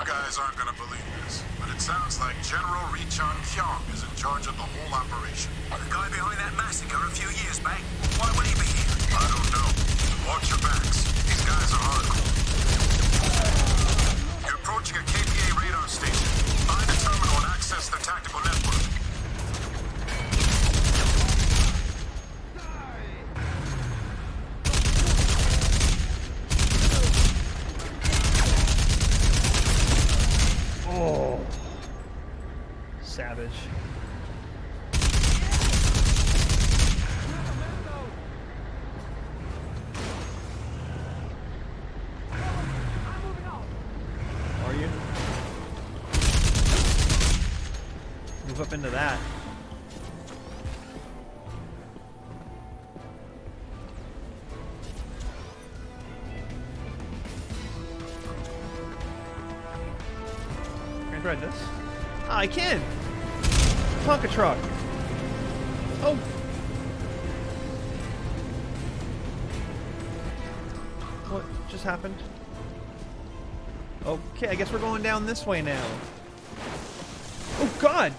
guys aren't gonna believe this, but it sounds like General Richon Kyong is in charge of the whole operation. The guy behind that massacre a few years back, well, why would he be here? I don't know, but watch your backs. These guys are hardcore. You're approaching a KPA radar station. Find a terminal and access their tactical network. Oh. Savage. Are you? Move up into that. Can I ride this? Ah, I can! Tonka truck! Oh! What just happened? Okay, I guess we're going down this way now. Oh god!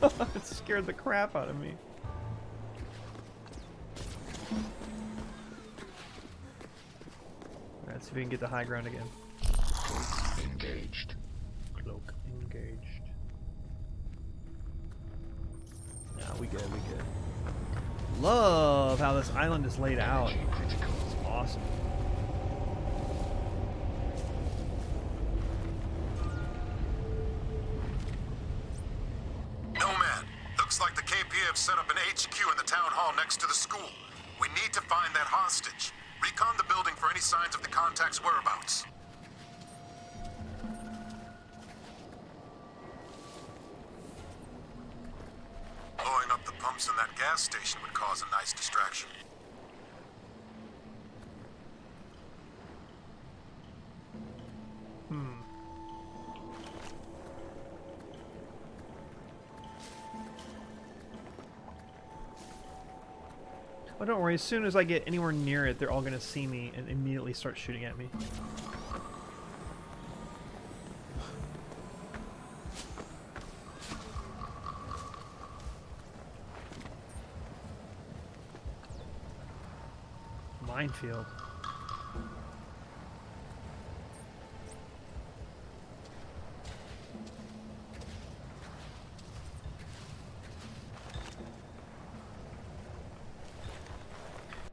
It scared the crap out of me. Let's see if we can get the high ground again. Engaged. Cloak engaged. we good, we good. Love how this island is laid out. It's awesome. Nomad, looks like the KPA have set up an HQ in the town hall next to the school. We need to find that hostage. Recon the building for any signs of the contact's whereabouts. Blowing up the pumps in that gas station would cause a nice distraction. Well, don't worry. As soon as I get anywhere near it, they're all going to see me and immediately start shooting at me. Minefield.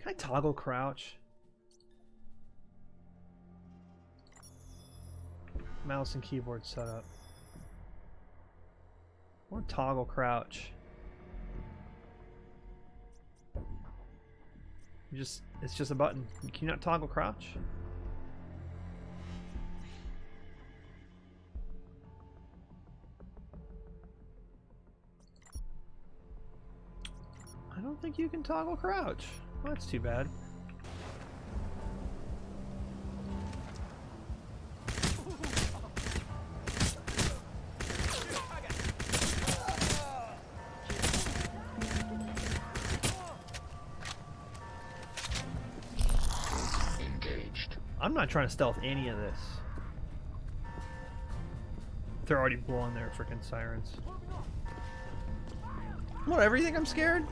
Can I toggle crouch? Mouse and keyboard setup. Or toggle crouch. It's just a button. Can you not toggle crouch? I don't think you can toggle crouch. Well, that's too bad. I'm not trying to stealth any of this. They're already blowing their freaking sirens. Whatever, you think I'm scared?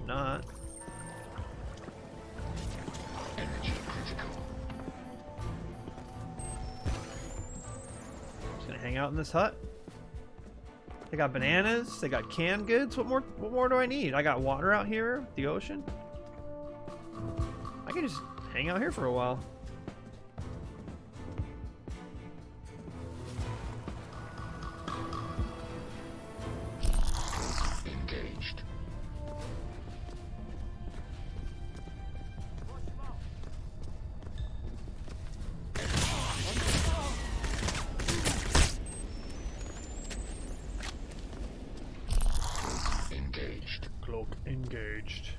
Not. Energy critical. Just gonna hang out in this hut. They got bananas, they got canned goods. What more do I need? I got water out here, the ocean. I can just hang out here for a while. Cloak engaged.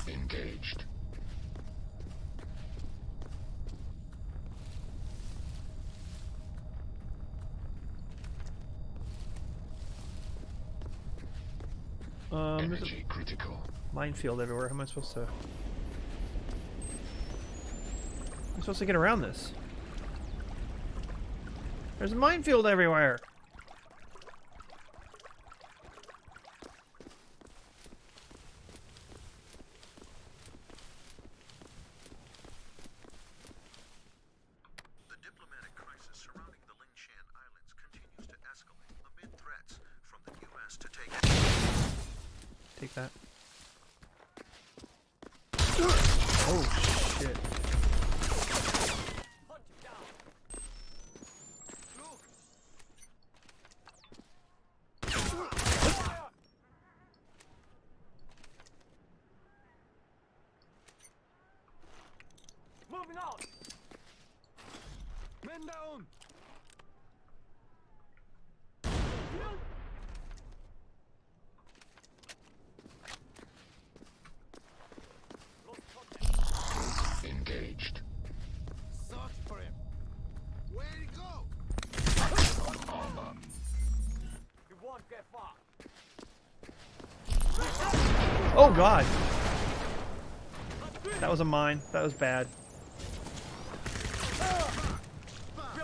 Engaged. Energy critical. Minefield everywhere. How am I supposed to? I'm supposed to get around this. There's a minefield everywhere. The diplomatic crisis surrounding the Lingshan Islands continues to escalate amid threats from the U.S. to take it. Take that. Oh shit. Moving on. Men down. Engaged. Search for him. Where'd he go? You won't get far. Oh god. That was a mine. That was bad.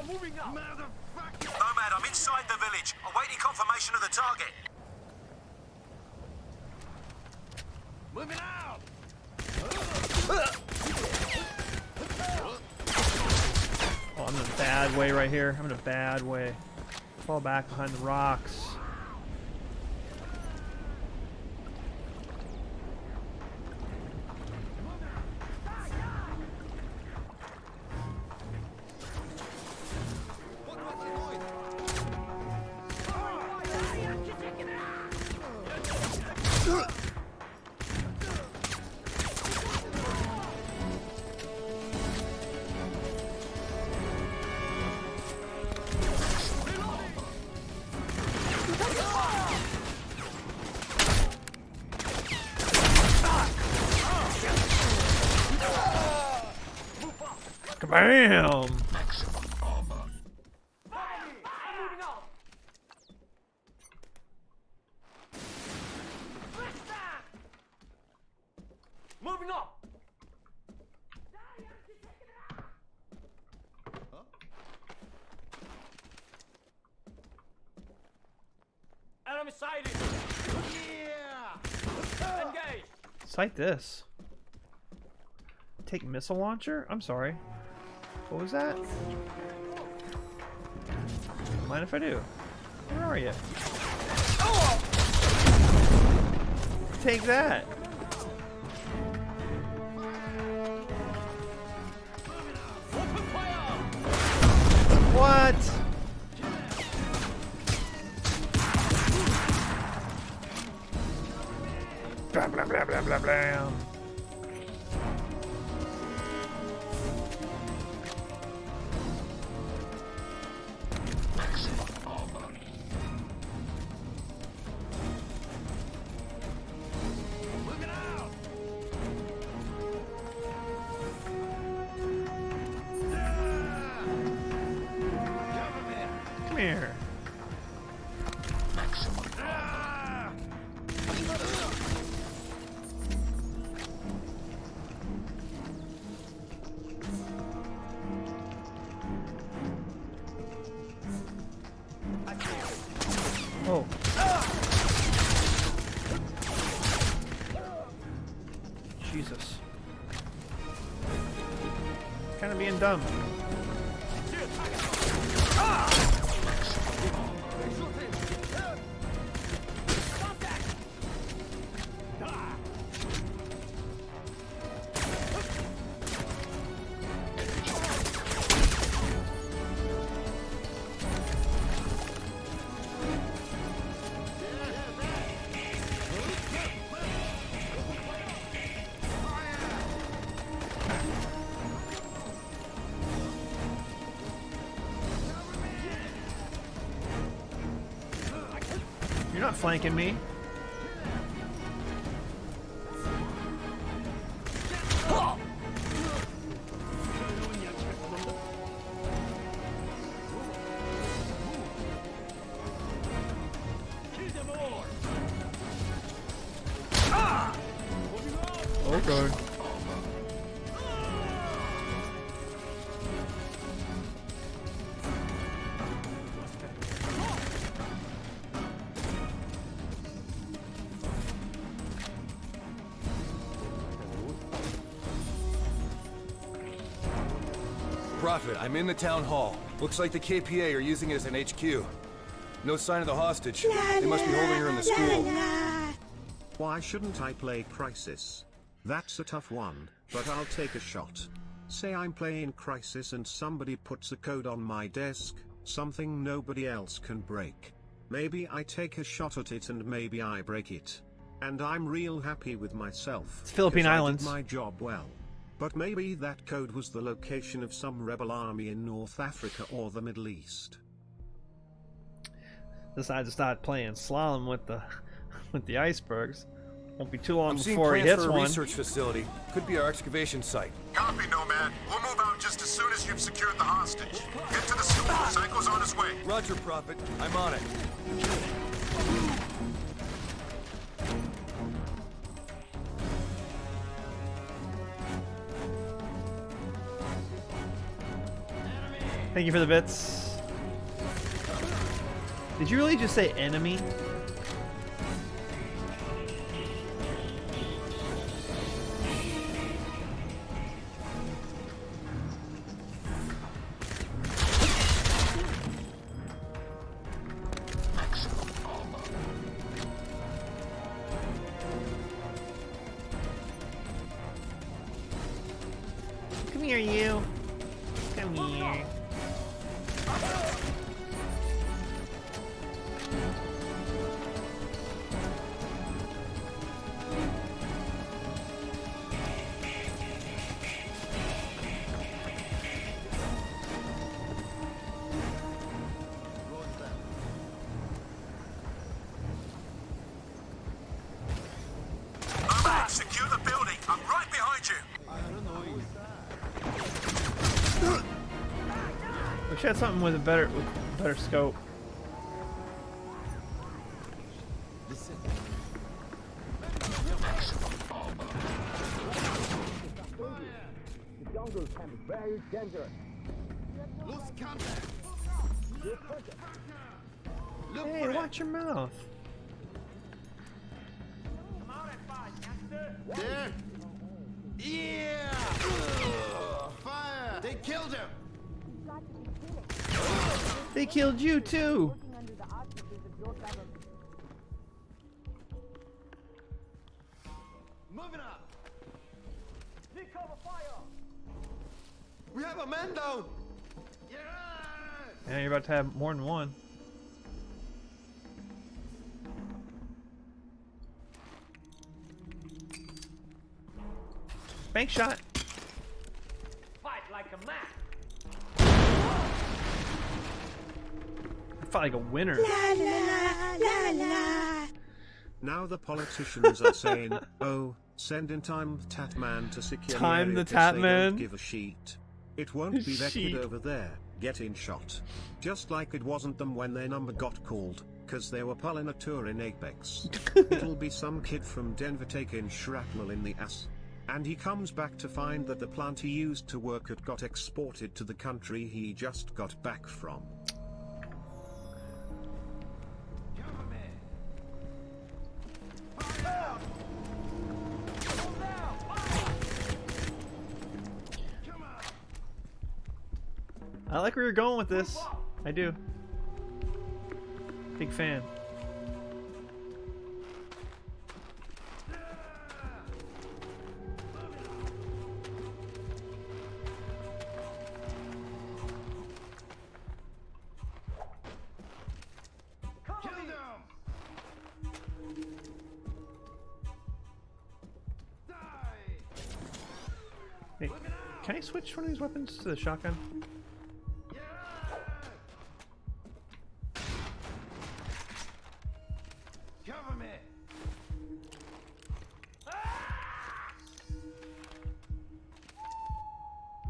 Nomad, I'm inside the village, awaiting confirmation of the target. Moving out! Oh, I'm in a bad way right here. I'm in a bad way. Fall back behind the rocks. Bam! Maximum armor. Moving up! Enemy sighted! Yeah! Engage! Sight this. Take missile launcher? I'm sorry. What was that? Mind if I do? Where are you? Oh! Take that! What? Blah blah blah blah blah blah. Here. Oh. Jesus. Kind of being dumb. You're not flanking me. Okay. Prophet, I'm in the town hall. Looks like the KPA are using it as an HQ. No sign of the hostage. They must be holding her in the school. Why shouldn't I play Crysis? That's a tough one, but I'll take a shot. Say I'm playing Crysis and somebody puts a code on my desk, something nobody else can break. Maybe I take a shot at it and maybe I break it. And I'm real happy with myself. It's Philippine 'cause Islands. I did my job well. But maybe that code was the location of some rebel army in North Africa or the Middle East. Decide to start playing slalom with the icebergs. Won't be too long I'm seeing before he plans hits for a one. research facility. Could be our excavation site. Copy, Nomad. We'll move out just as soon as you've secured the hostage. Get to the school. Psycho's on his way. Roger, Prophet. I'm on it. Thank you for the bits. Did you really just say enemy? Come here, you. Come here. Secure the building. I'm right behind you. Wish I had something with a better scope. The jungle can be very dangerous. Lose contact. Hey, watch your mouth. There. Yeah. Fire. They killed him. They killed you too. Moving up. Need cover fire. We have a man down. Yeah, you're about to have more than one. Bank shot. Fight like a man. I fought like a winner. La, la, la, la. Now the politicians are saying, "Oh, send in Time the Tatman to secure Time the the area 'cause they Tatman? don't give a sheet. It won't be that Sheet. kid over there getting shot. Just like it wasn't them when their number got called, 'cause they were pulling a tour in Apex. It'll be some kid from Denver taking shrapnel in the ass. And he comes back to find that the plant he used to work at got exported to the country he just got back from." I like where you're going with this. I do. Big fan. Hey, can I switch one of these weapons to the shotgun? Cover me.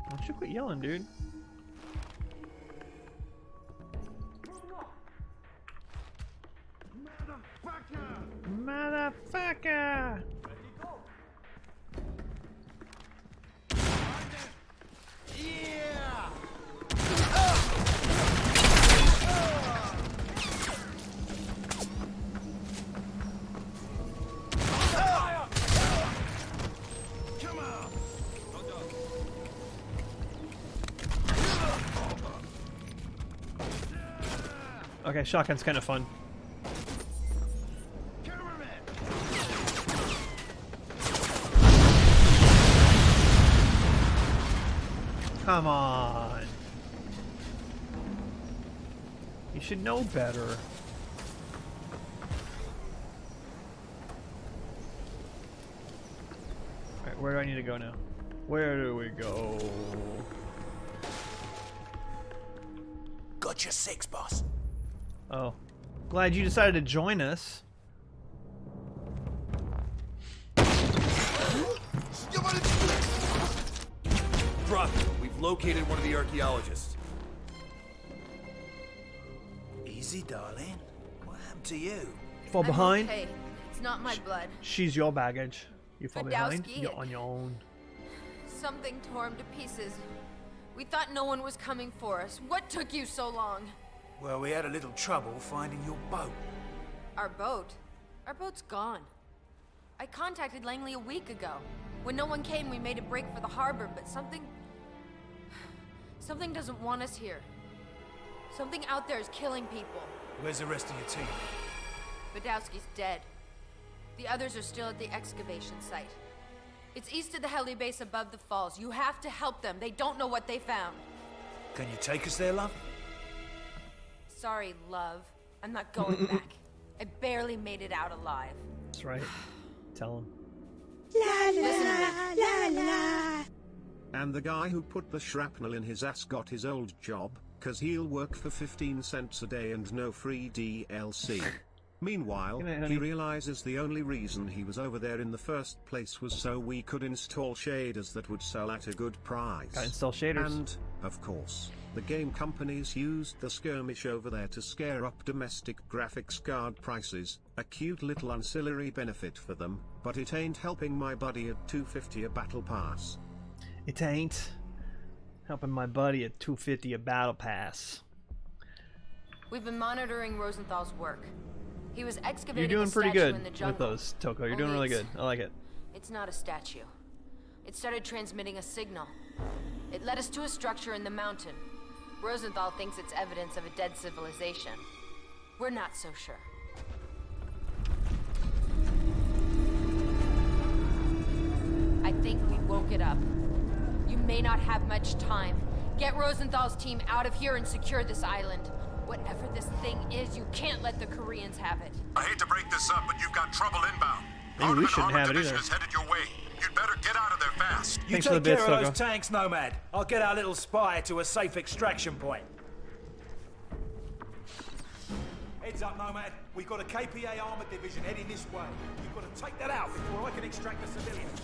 Why don't you quit yelling, dude? Motherfucker! Yeah. Come on. Okay, shotgun's kind of fun. Come on. You should know better. Alright, where do I need to go now? Where do we go? Got your six, boss. Oh. Glad you decided to join us. Drop. We've located one of the archaeologists. Easy, darling. What happened to you? Fall behind? Okay. It's not my blood. She's your baggage. You fall behind? Adowski. You're on your own. Something tore him to pieces. We thought no one was coming for us. What took you so long? Well, we had a little trouble finding your boat. Our boat? Our boat's gone. I contacted Langley a week ago. When no one came, we made a break for the harbor, but something doesn't want us here. Something out there is killing people. Where's the rest of your team? Badowski's dead. The others are still at the excavation site. It's east of the heli base above the falls. You have to help them. They don't know what they found. Can you take us there, love? Sorry, love. I'm not going back. I barely made it out alive. That's right. Tell him. And the guy who put the shrapnel in his ass got his old job, cause he'll work for 15 cents a day and no free DLC. Meanwhile, he realizes the only reason he was over there in the first place was so we could install shaders that would sell at a good price. Gotta install shaders. And, of course, the game companies used the skirmish over there to scare up domestic graphics card prices, a cute little ancillary benefit for them, but it ain't helping my buddy at $250 a battle pass. It ain't helping my buddy at $250 a battle pass. We've been monitoring Rosenthal's work. He was excavating You're doing a pretty statue good in the jungle. with those, Toko. You're doing really good. I like it. It's not a statue. It started transmitting a signal. It led us to a structure in the mountain. Rosenthal thinks it's evidence of a dead civilization. We're not so sure. I think we woke it up. You may not have much time. Get Rosenthal's team out of here and secure this island. Whatever this thing is, you can't let the Koreans have it. I hate to break this up, but you've got trouble inbound. Maybe we shouldn't have it Division either. is headed your way. You'd better get out of there fast. You Thanks for the take bits, care of Toko. those tanks, Nomad. I'll get our little spy to a safe extraction point. Heads up, Nomad. We've got a KPA armored division heading this way. You've got to take that out before I can extract the civilians.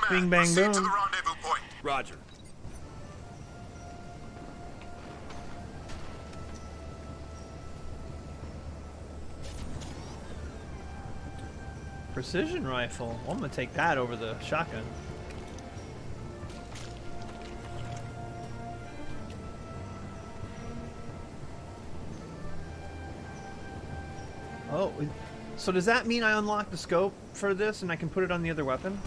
Bing bang boom. To the rendezvous point. Roger. Precision rifle. Well, I'm gonna take that over the shotgun. Oh, so does that mean I unlock the scope for this and I can put it on the other weapon?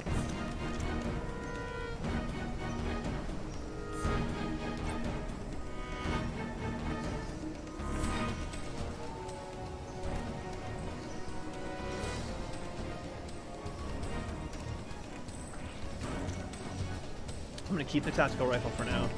I'm gonna keep the tactical rifle for now.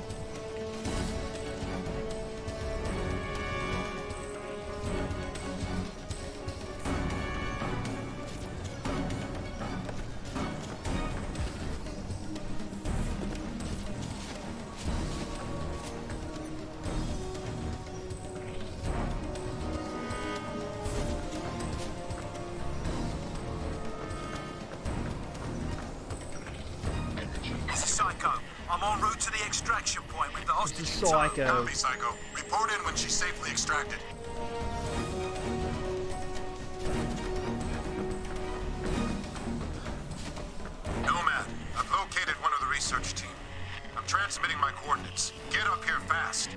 This is Psycho. I'm en route to the extraction point with the hostage. Psycho. Copy, Psycho. Report in when she's safely extracted. Nomad, I've located one of the research team. I'm transmitting my coordinates. Get up here fast.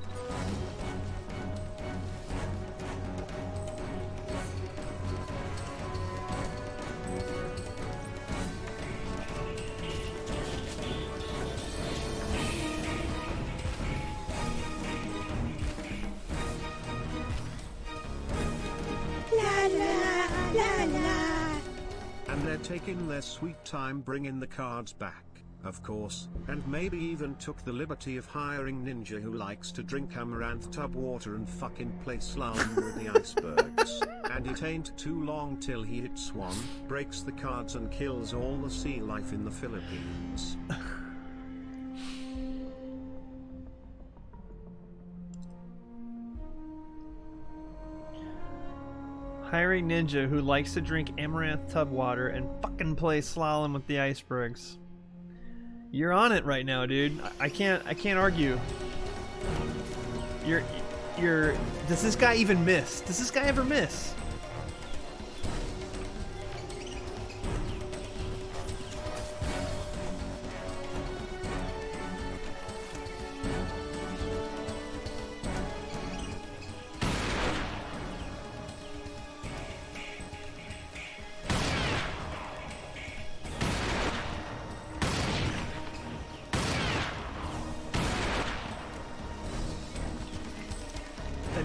And they're taking their sweet time bringing the cards back, of course, and maybe even took the liberty of hiring Ninja who likes to drink amaranth tub water and fucking play slalom with the icebergs. And it ain't too long till he hits one, breaks the cards and kills all the sea life in the Philippines. Hiring Ninja who likes to drink amaranth tub water and fucking play slalom with the icebergs. You're on it right now, dude. I can't argue. You're does this guy even miss? Does this guy ever miss?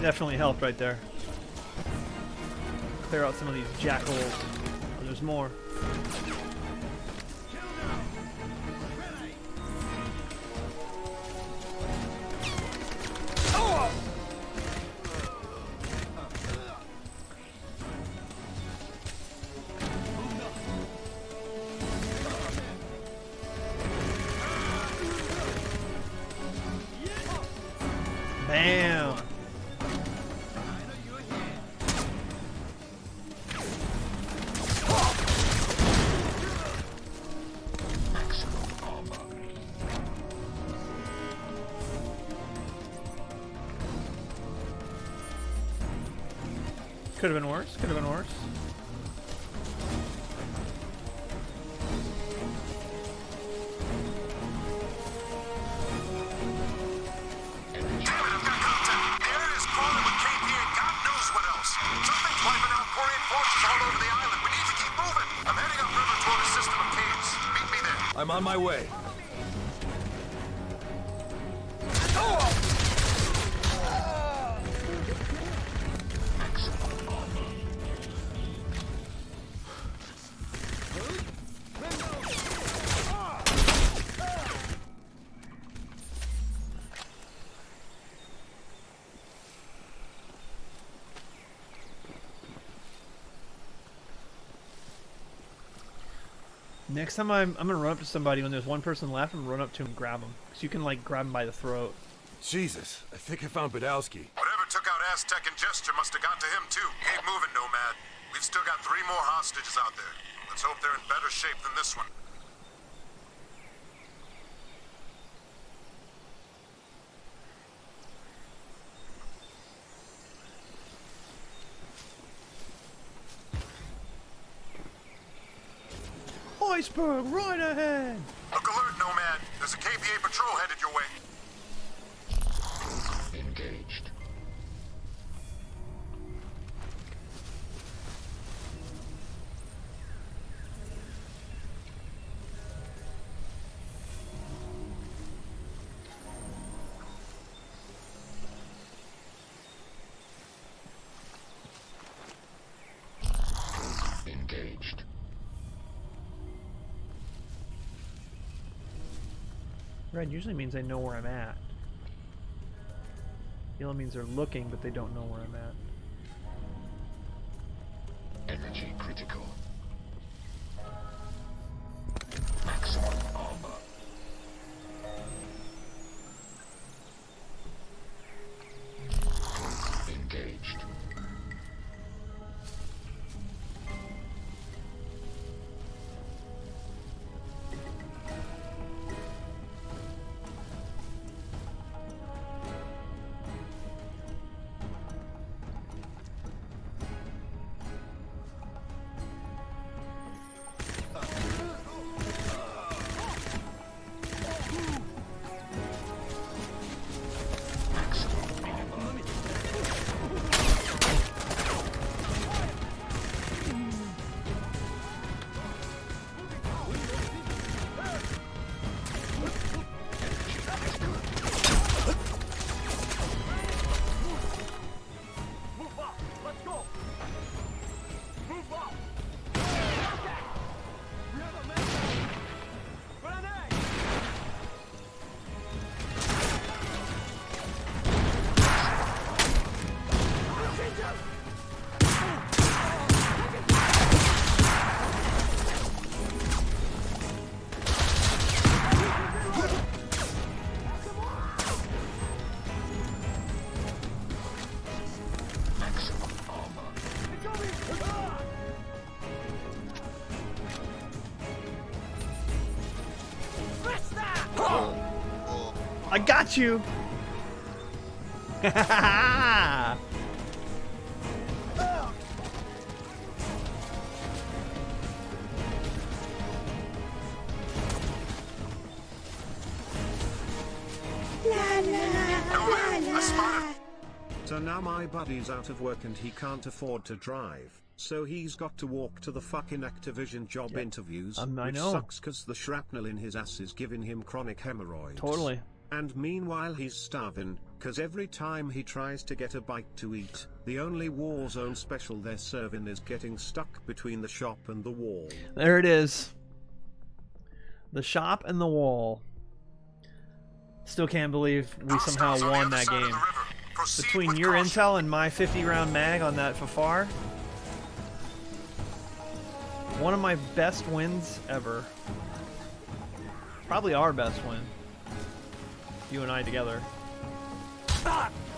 Definitely helped right there. Clear out some of these jackholes. Oh, there's more. Oh! Bam! Could have been worse. Could have been worse. I'm on my way. Next time I'm gonna run up to somebody when there's one person left and run up to him and grab him. Because you can like grab him by the throat. Jesus, I think I found Badowski. Whatever took out Aztec and Gesture must have got to him too. Keep moving, Nomad. We've still got 3 more hostages out there. Let's hope they're in better shape than this one. Iceberg, right ahead! Look alert, Nomad. There's a KPA patrol headed your way. Engaged. Engaged. Red usually means they know where I'm at. Yellow means they're looking, but they don't know where I'm at. Energy critical. Maximum armor. Engaged. I got you. So now my buddy's out of work and he can't afford to drive, so he's got to walk to the fucking Activision job interviews, I which know. sucks cause the shrapnel in his ass is giving him chronic hemorrhoids. Totally. And meanwhile he's starving, cause every time he tries to get a bite to eat, the only Warzone special they're serving is getting stuck between the shop and the wall. There it is. The shop and the wall. Still can't believe we somehow won that game. Between your intel and my 50-round mag on that Fafar, one of my best wins ever. Probably our best win. You and I together.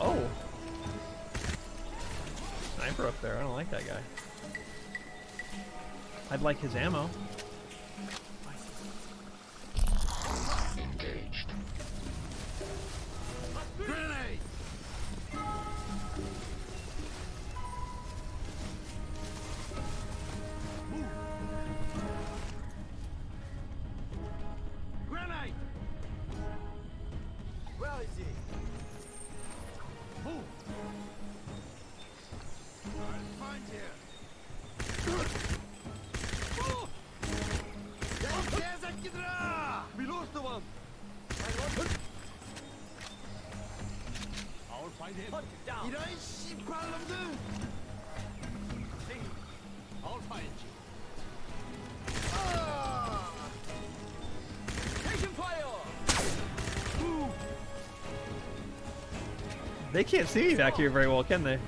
Oh. Sniper up there. I don't like that guy. I'd like his ammo. Engaged. Grenade! Grenade! Where is he? Move! I'll find here. We lost the one. I'll find him. Hunt it down. I'll find you. Taking fire! Move! They can't see me back here very well, can they?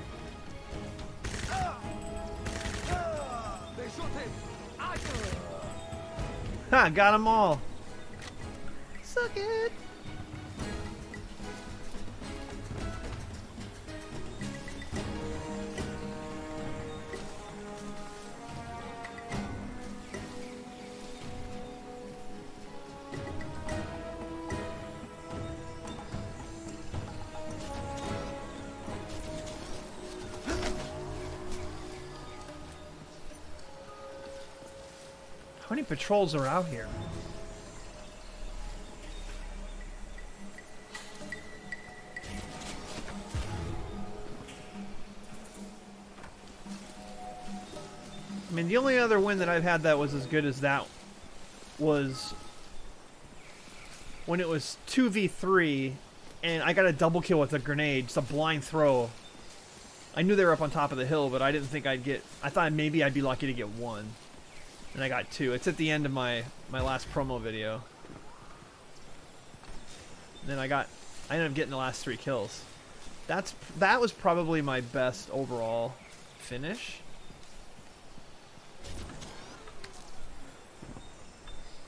They shot him. Ha! Got them all. Suck it. How many patrols are out here? I mean, the only other win that I've had that was as good as that was when it was 2v3 and I got a double kill with a grenade, just a blind throw. I knew they were up on top of the hill, but I didn't think I'd get... I thought maybe I'd be lucky to get one. And I got two. It's at the end of my last promo video. Then I ended up getting the last 3 kills. That was probably my best overall finish.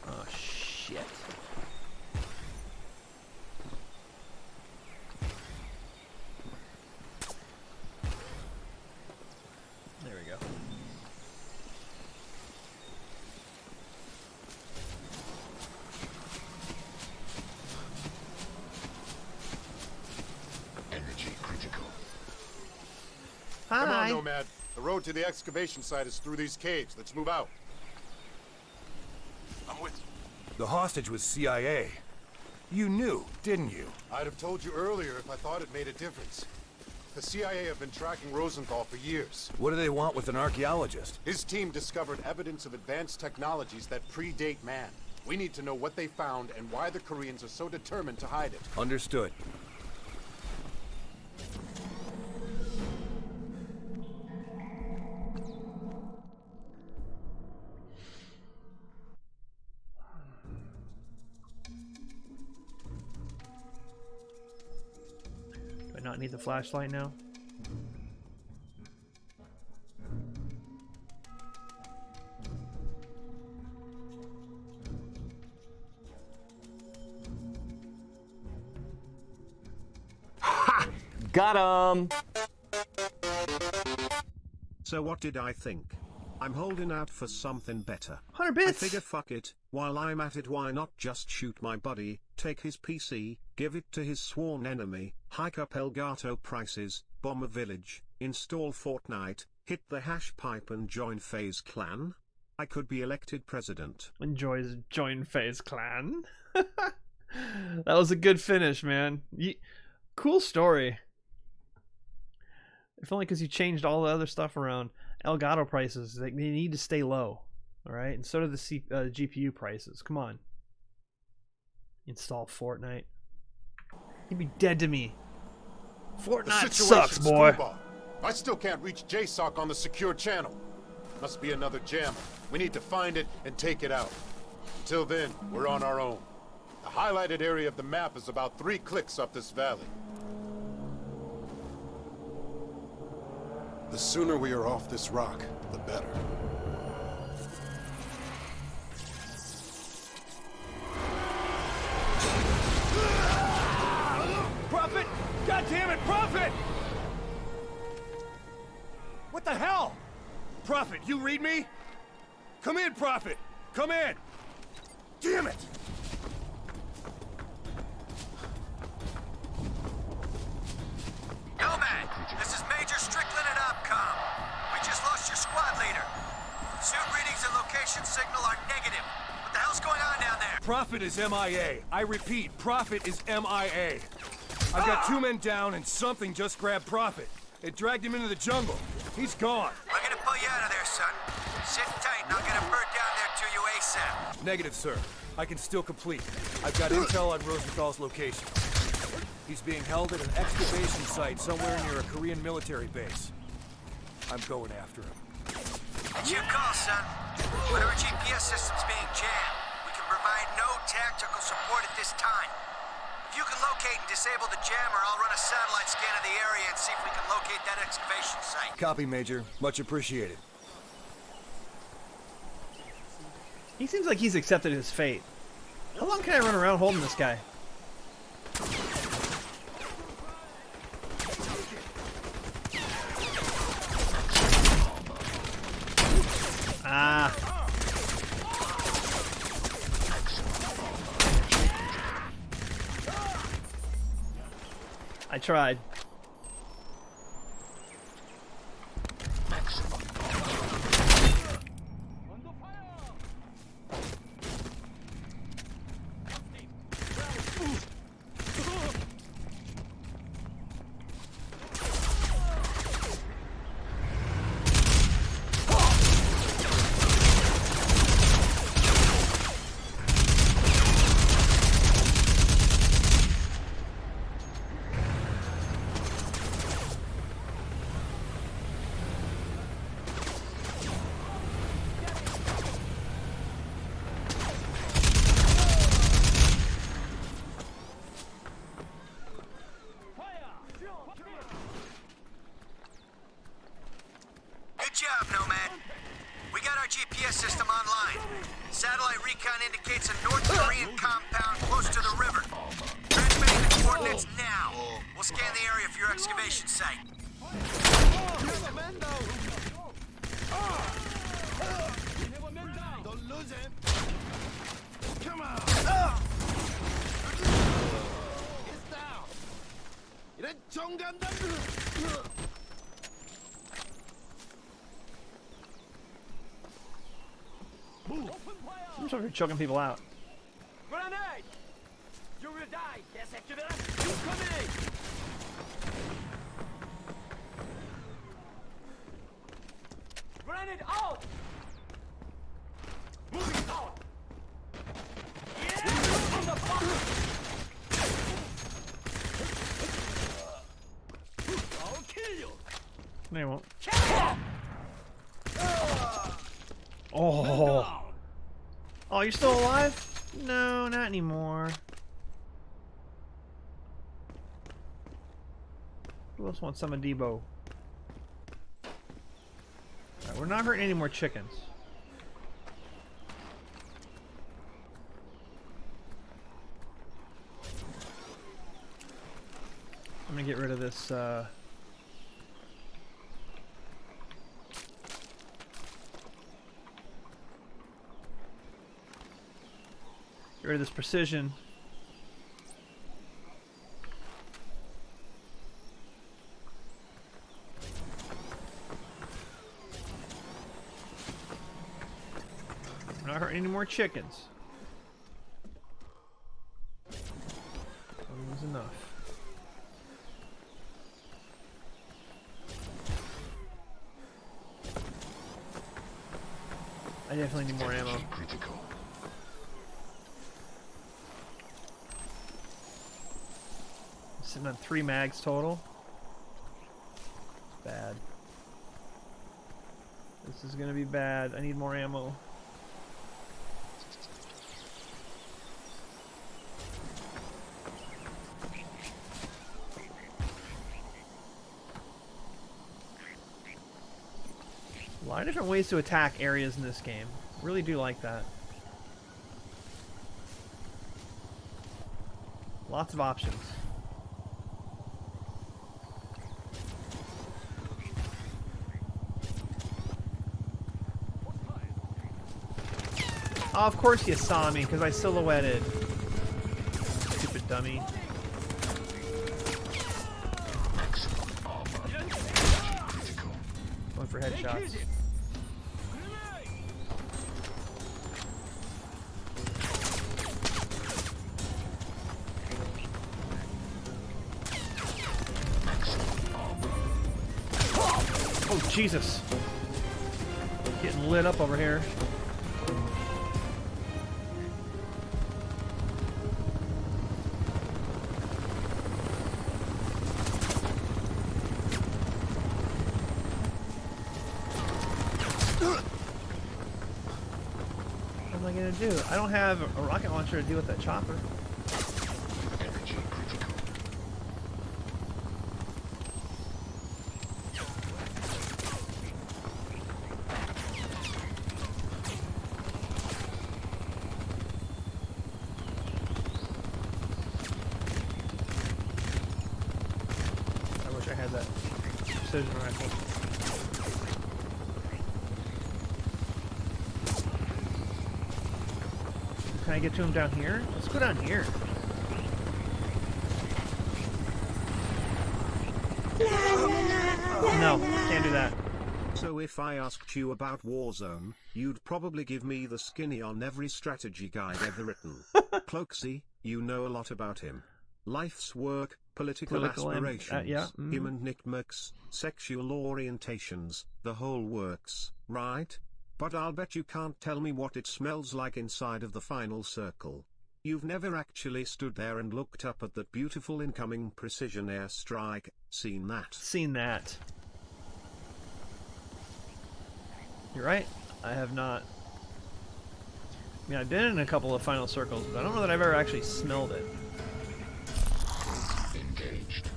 Oh shit. There we go. Energy critical. Come Hi. on, Nomad. The road to the excavation site is through these caves. Let's move out. I'm with you. The hostage was CIA. You knew, didn't you? I'd have told you earlier if I thought it made a difference. The CIA have been tracking Rosenthal for years. What do they want with an archaeologist? His team discovered evidence of advanced technologies that predate man. We need to know what they found and why the Koreans are so determined to hide it. Understood. not need the flashlight now? Ha! Got him! So what did I think? I'm holding out for something better. 100 bits! I figure fuck it, while I'm at it why not just shoot my buddy, take his PC, give it to his sworn enemy, hike up Elgato prices, bomb a village, install Fortnite, hit the hash pipe and join FaZe Clan? I could be elected president. Join FaZe Clan? That was a good finish, man. Cool story. If only because you changed all the other stuff around. Elgato prices, they need to stay low. Alright? And so do the GPU prices. Come on. Install Fortnite. You'd be dead to me. Fortnite sucks, boy. I still can't reach JSOC on the secure channel. Must be another jammer. We need to find it and take it out. Until then, we're on our own. The highlighted area of the map is about 3 clicks up this valley. The sooner we are off this rock, the better. Prophet! God damn it, Prophet! What the hell? Prophet, you read me? Come in, Prophet! Come in! Damn it! Nomad, this is Major Strickland at OPCOM. We just lost your squad leader. Soon readings and location signal are negative. What the hell's going on down there? Prophet is MIA. I repeat, Prophet is MIA. I've got 2 men down and something just grabbed Prophet. It dragged him into the jungle. He's gone. I'm gonna pull you out of there, son. Sit tight and I'll get a bird down there to you ASAP. Negative, sir. I can still complete. I've got intel on Rosenthal's location. He's being held at an excavation site somewhere near a Korean military base. I'm going after him. It's your call, son. Whatever GPS system's being jammed, we can provide no tactical support at this time. If you can locate and disable the jammer, I'll run a satellite scan of the area and see if we can locate that excavation site. Copy, Major. Much appreciated. He seems like he's accepted his fate. How long can I run around holding this guy? Ah. I tried. Good job, Nomad. We got our GPS system online. Satellite recon indicates a North Korean compound close to the river. Transmitting the coordinates now. We'll scan the area for your excavation site. Don't lose him. Come on. He's down. 이런 정감들. I'm sure you're choking people out. Grenade! You will die. Désactivé. Incoming. Grenade out. Moving out. Yeah! On the bottom. I'll kill you. No, you won't. Oh. Oh, you're still alive? No, not anymore. Who else wants some of Debo? Alright, we're not hurting any more chickens. I'm gonna get rid of this, get rid of this precision. We're not hurting any more chickens. That was enough. I definitely need more ammo. Critical. Sitting on 3 mags total. It's bad. This is gonna be bad. I need more ammo. A lot of different ways to attack areas in this game. Really do like that. Lots of options. Oh, of course you saw me, because I silhouetted. Stupid dummy. Going for headshots. Oh, Jesus. Getting lit up over here. What am I gonna do? I don't have a rocket launcher to deal with that chopper. Energy critical. I wish I had that precision rifle. Can I get to him down here? Let's go down here. No, can't do that. So if I asked you about Warzone, you'd probably give me the skinny on every strategy guide ever written. Cloaksy, you know a lot about him. Life's work, political aspirations, yeah. him and nickmerks, sexual orientations, the whole works, right? But I'll bet you can't tell me what it smells like inside of the final circle. You've never actually stood there and looked up at that beautiful incoming precision airstrike, seen that. Seen that. You're right, I have not. I mean, I've been in a couple of final circles, but I don't know that I've ever actually smelled it. Engaged.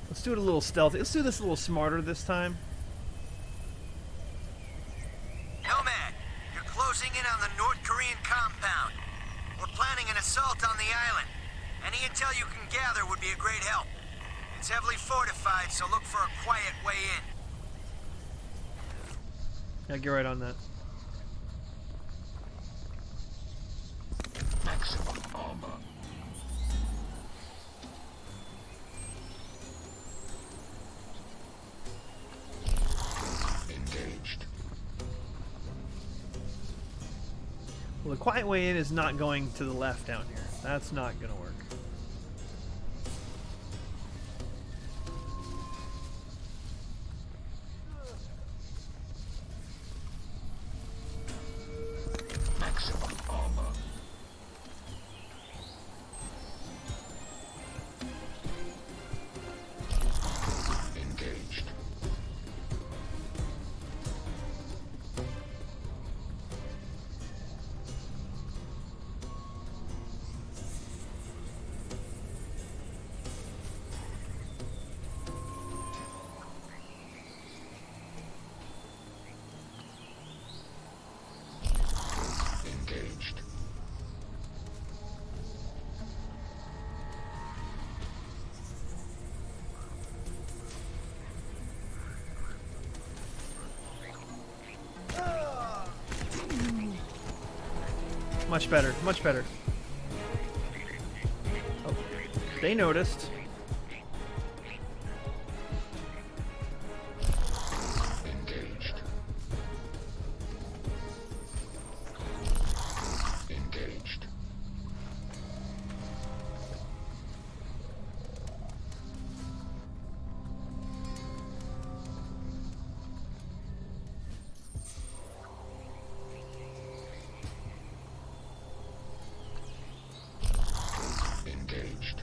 Let's do it a little stealthy. Let's do this a little smarter this time. Nomad, you're closing in on the North Korean compound. We're planning an assault on the island. Any intel you can gather would be a great help. It's heavily fortified, so look for a quiet way in. Yeah, get right on that. Maximum armor. Engaged. Well, the quiet way in is not going to the left down here. That's not gonna work. Maximum armor. Engaged. Much better. Much better. Oh, they noticed. Engaged. Engaged. Engaged.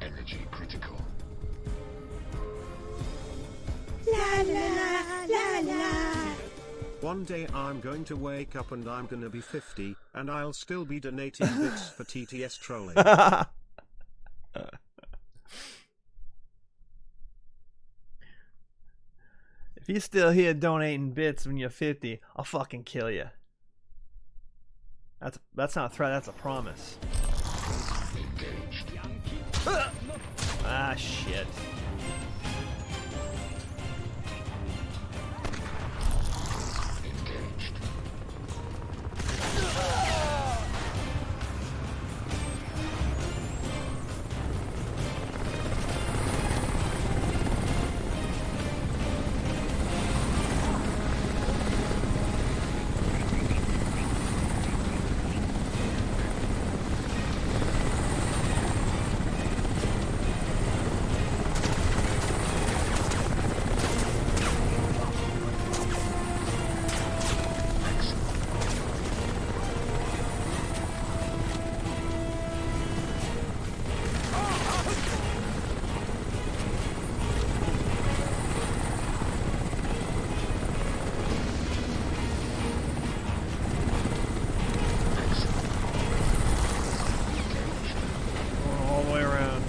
Energy critical. La la la la. One day I'm going to wake up and I'm gonna be 50, and I'll still be donating bits for TTS trolling. If you're still here donating bits when you're 50, I'll fucking kill you. That's not a threat, that's a promise. Ah, shit. All the way around.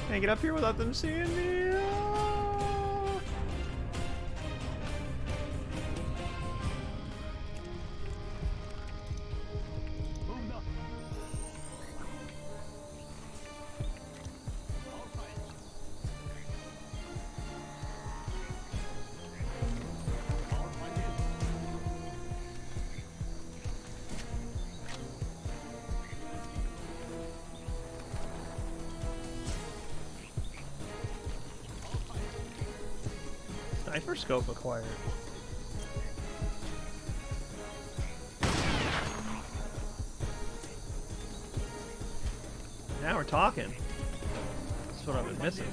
Can't get up here without them seeing me. Ah. Sniper scope acquired. Now we're talking. That's what I've been missing.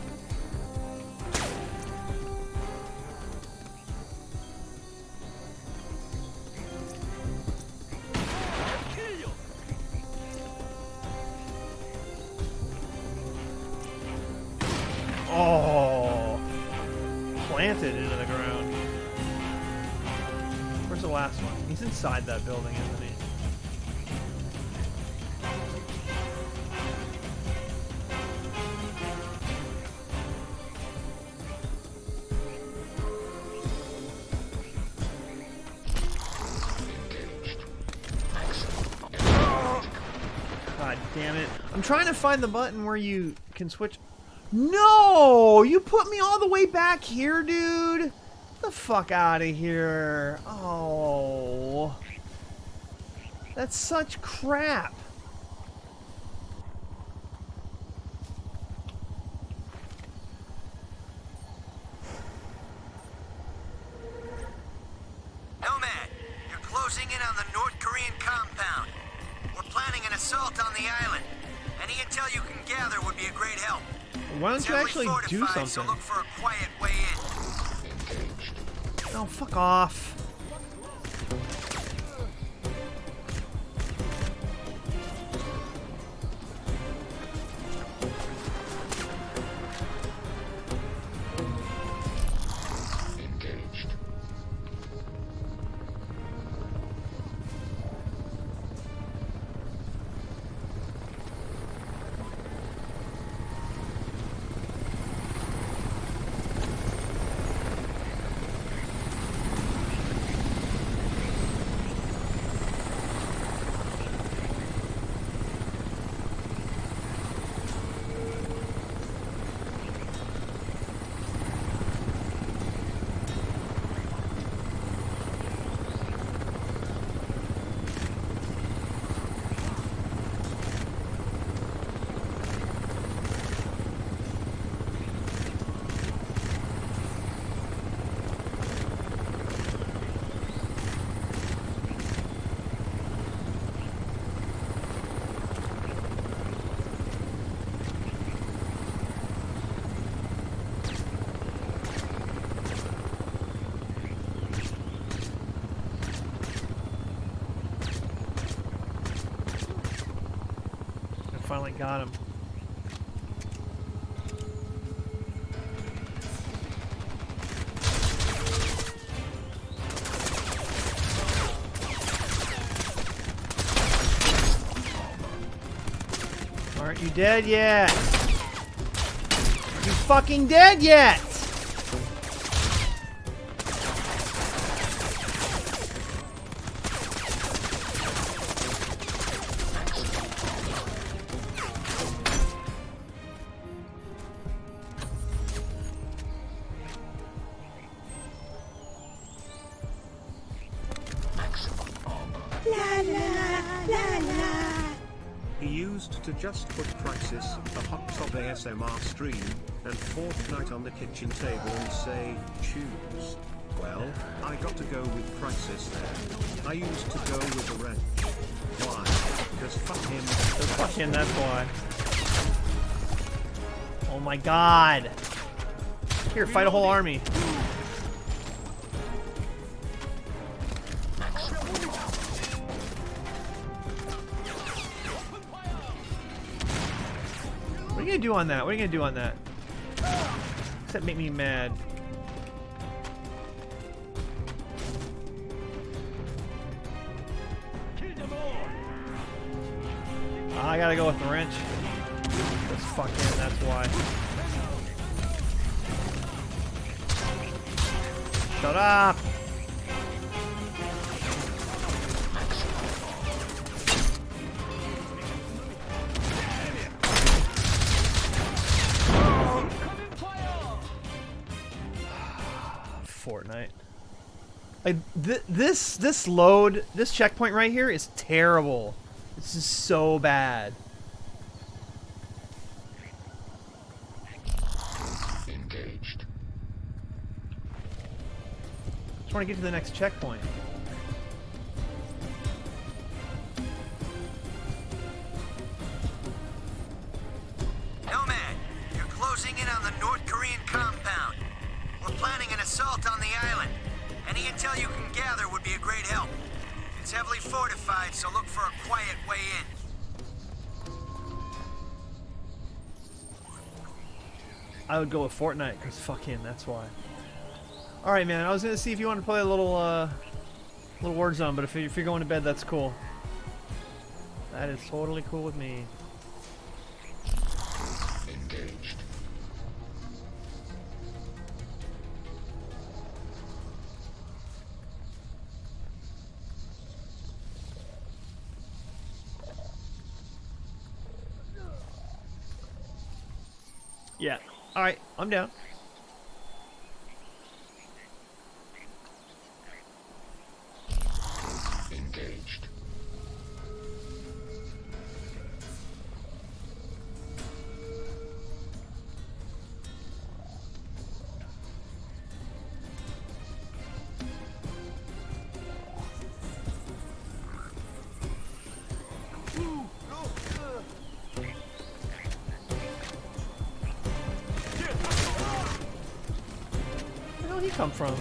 Oh, planted into the ground. Where's the last one? He's inside that building, isn't he? God damn it. I'm trying to find the button where you can switch. No! You put me all the way back here, dude! Get the fuck out of here. Oh. That's such crap. assault on the island. Any intel you can gather would be a great help. Why don't It's you heavily actually do fortified, so something? look for a quiet way in. Oh, fuck off. Finally got him. Aren't you dead yet? Are you fucking dead yet? He used to just put Crysis, a hot tub ASMR stream, and Fortnite on the kitchen table and say, choose. Well, I got to go with Crysis there. I used to go with the wrench. Why? Because fuck him. Because fuck him, that's why. Oh my god. Here, fight a whole army. What are you gonna do on that? What are you gonna do on that? Except make me mad. I gotta go with the wrench. That's fucking, that's why. Shut up! Fortnite. Like this load, this checkpoint right here is terrible. This is so bad. Engaged. Just want to get to the next checkpoint. Nomad, you're closing in on the North Korean compound. We're planning an assault on the island. Any intel you can gather would be a great help. It's heavily fortified, so look for a quiet way in. I would go with Fortnite, because fuck him, that's why. Alright, man, I was going to see if you want to play a little Warzone, but if you're going to bed, that's cool. That is totally cool with me. Engaged. Yeah. Alright, I'm down. Engaged. come from?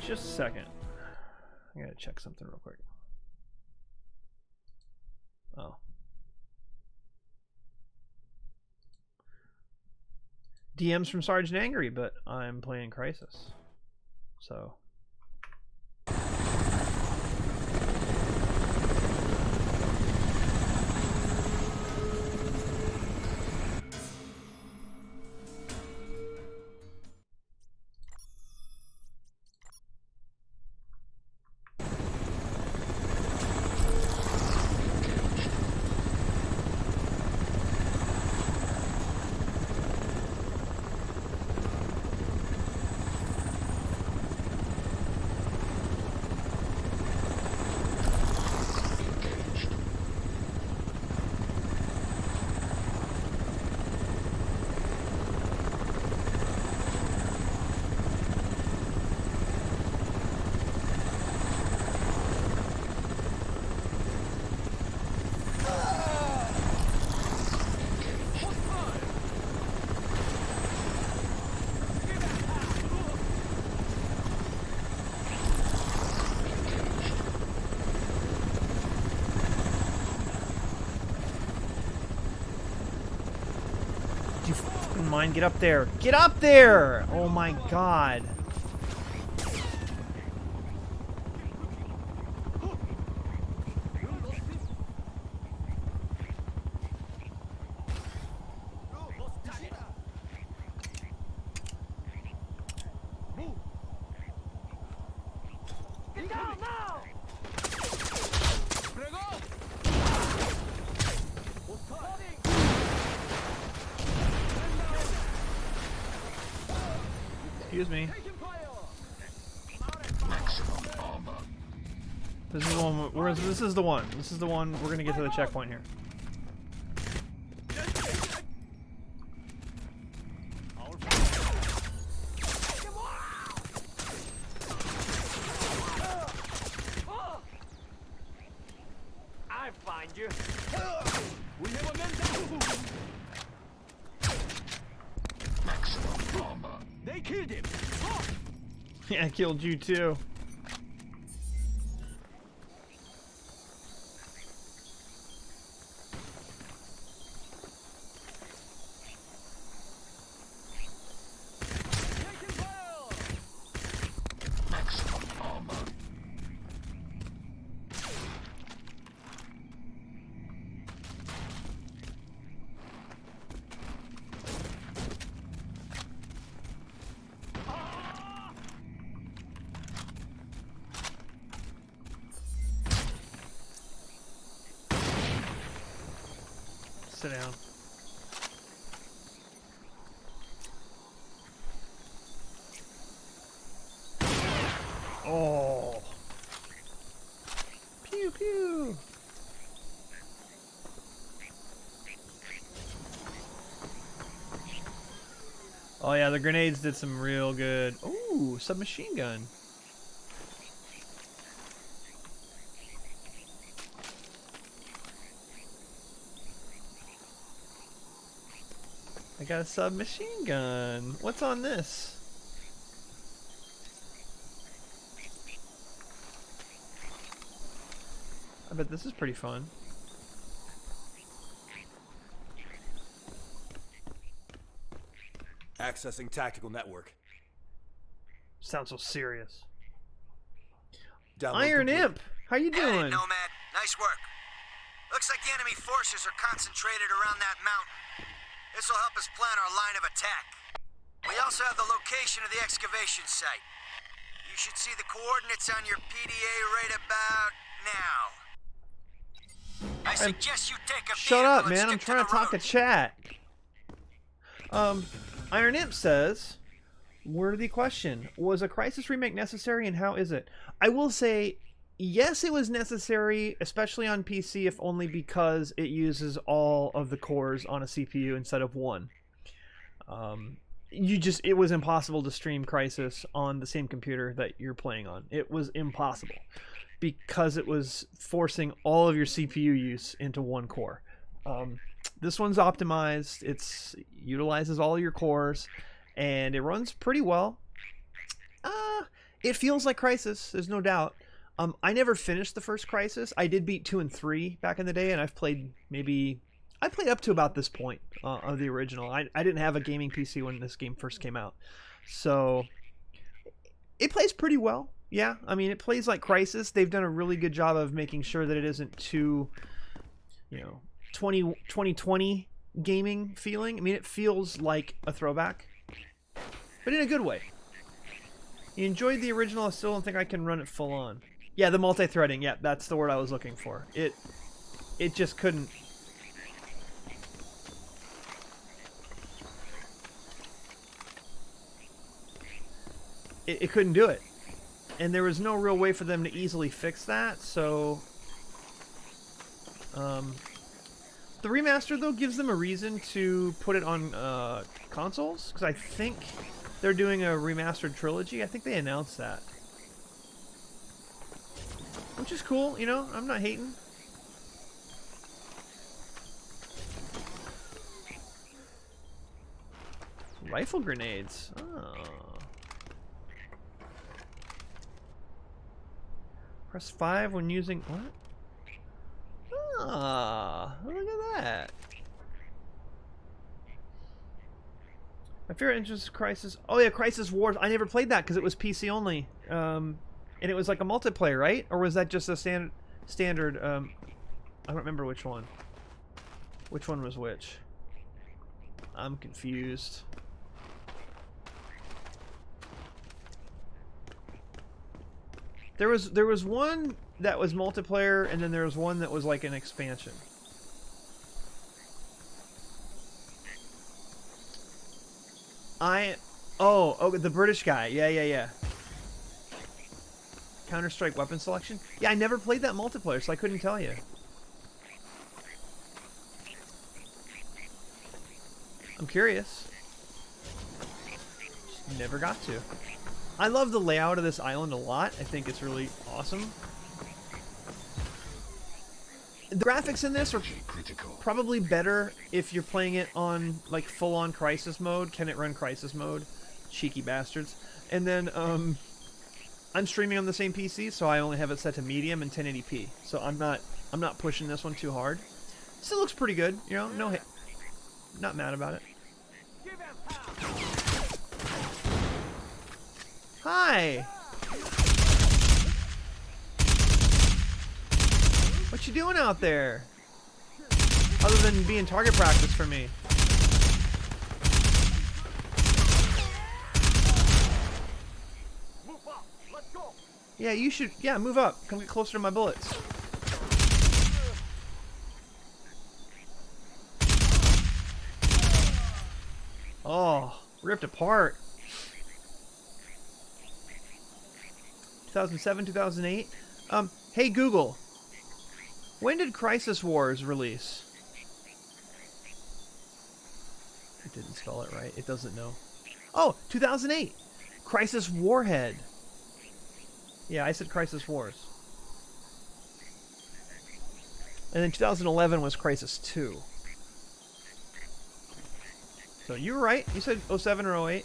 Just a second. I gotta check something real quick. Oh. DM's from Sergeant Angry, but I'm playing Crysis. So. Mine, get up there. Get up there! Oh my god. Excuse me. This is the one. This is the one. This is the one. We're gonna get to the checkpoint here. I find you. We have a man. Maximum armor. They killed him. Yeah, I killed you too. Maximum armor. Sit down. Oh. Pew pew. Oh yeah, the grenades did some real good. Ooh, submachine gun. I got a submachine gun. What's on this? I bet this is pretty fun. Accessing tactical network. Sounds so serious. Download Iron complete. Imp, how you doing? Hey, Nomad. Nice work. Looks like the enemy forces are concentrated around that mountain. This will help us plan our line of attack. We also have the location of the excavation site. You should see the coordinates on your PDA right about now. I suggest you take a Shut up, vehicle and man. I'm stick trying to the talk to road. chat. Iron Imp says, worthy question. Was a Crysis remake necessary and how is it? I will say, Yes, it was necessary, especially on PC, if only because it uses all of the cores on a CPU instead of one. It was impossible to stream Crysis on the same computer that you're playing on. It was impossible because it was forcing all of your CPU use into one core. This one's optimized. It utilizes all your cores, and it runs pretty well. It feels like Crysis, there's no doubt. I never finished the first Crysis. I did beat 2 and 3 back in the day, and I played up to about this point of the original. I didn't have a gaming PC when this game first came out, so it plays pretty well. Yeah, I mean, it plays like Crysis. They've done a really good job of making sure that it isn't too, 2020 gaming feeling. I mean, it feels like a throwback, but in a good way. You enjoyed the original. I still don't think I can run it full on. Yeah, the multi-threading. Yeah, that's the word I was looking for. It just couldn't. It couldn't do it. And there was no real way for them to easily fix that, so... the remaster, though, gives them a reason to put it on consoles, because I think they're doing a remastered trilogy. I think they announced that. Which is cool, I'm not hating. Rifle grenades. Oh. Press 5 when using... What? Ah, look at that. My favorite entrance is Crysis. Oh yeah, Crysis Wars. I never played that because it was PC only. And it was like a multiplayer, right? Or was that just a standard? I don't remember which one. Which one was which? I'm confused. There was one that was multiplayer, and then there was one that was like an expansion. Oh, the British guy. Yeah. Counter-Strike weapon selection? Yeah, I never played that multiplayer, so I couldn't tell you. I'm curious. Just never got to. I love the layout of this island a lot. I think it's really awesome. The graphics in this are probably better if you're playing it on like full-on Crysis mode. Can it run Crysis mode? Cheeky bastards. And then I'm streaming on the same PC, so I only have it set to medium and 1080p. So I'm not pushing this one too hard. Still looks pretty good, no hate. Not mad about it. Hi. What you doing out there? Other than being target practice for me. Yeah, you should. Yeah, move up. Come get closer to my bullets. Oh, ripped apart. 2007, 2008. Hey Google. When did Crysis Wars release? I didn't spell it right. It doesn't know. Oh, 2008. Crysis Warhead. Yeah, I said Crysis Wars. And then 2011 was Crysis 2. So you were right. You said 07 or 08.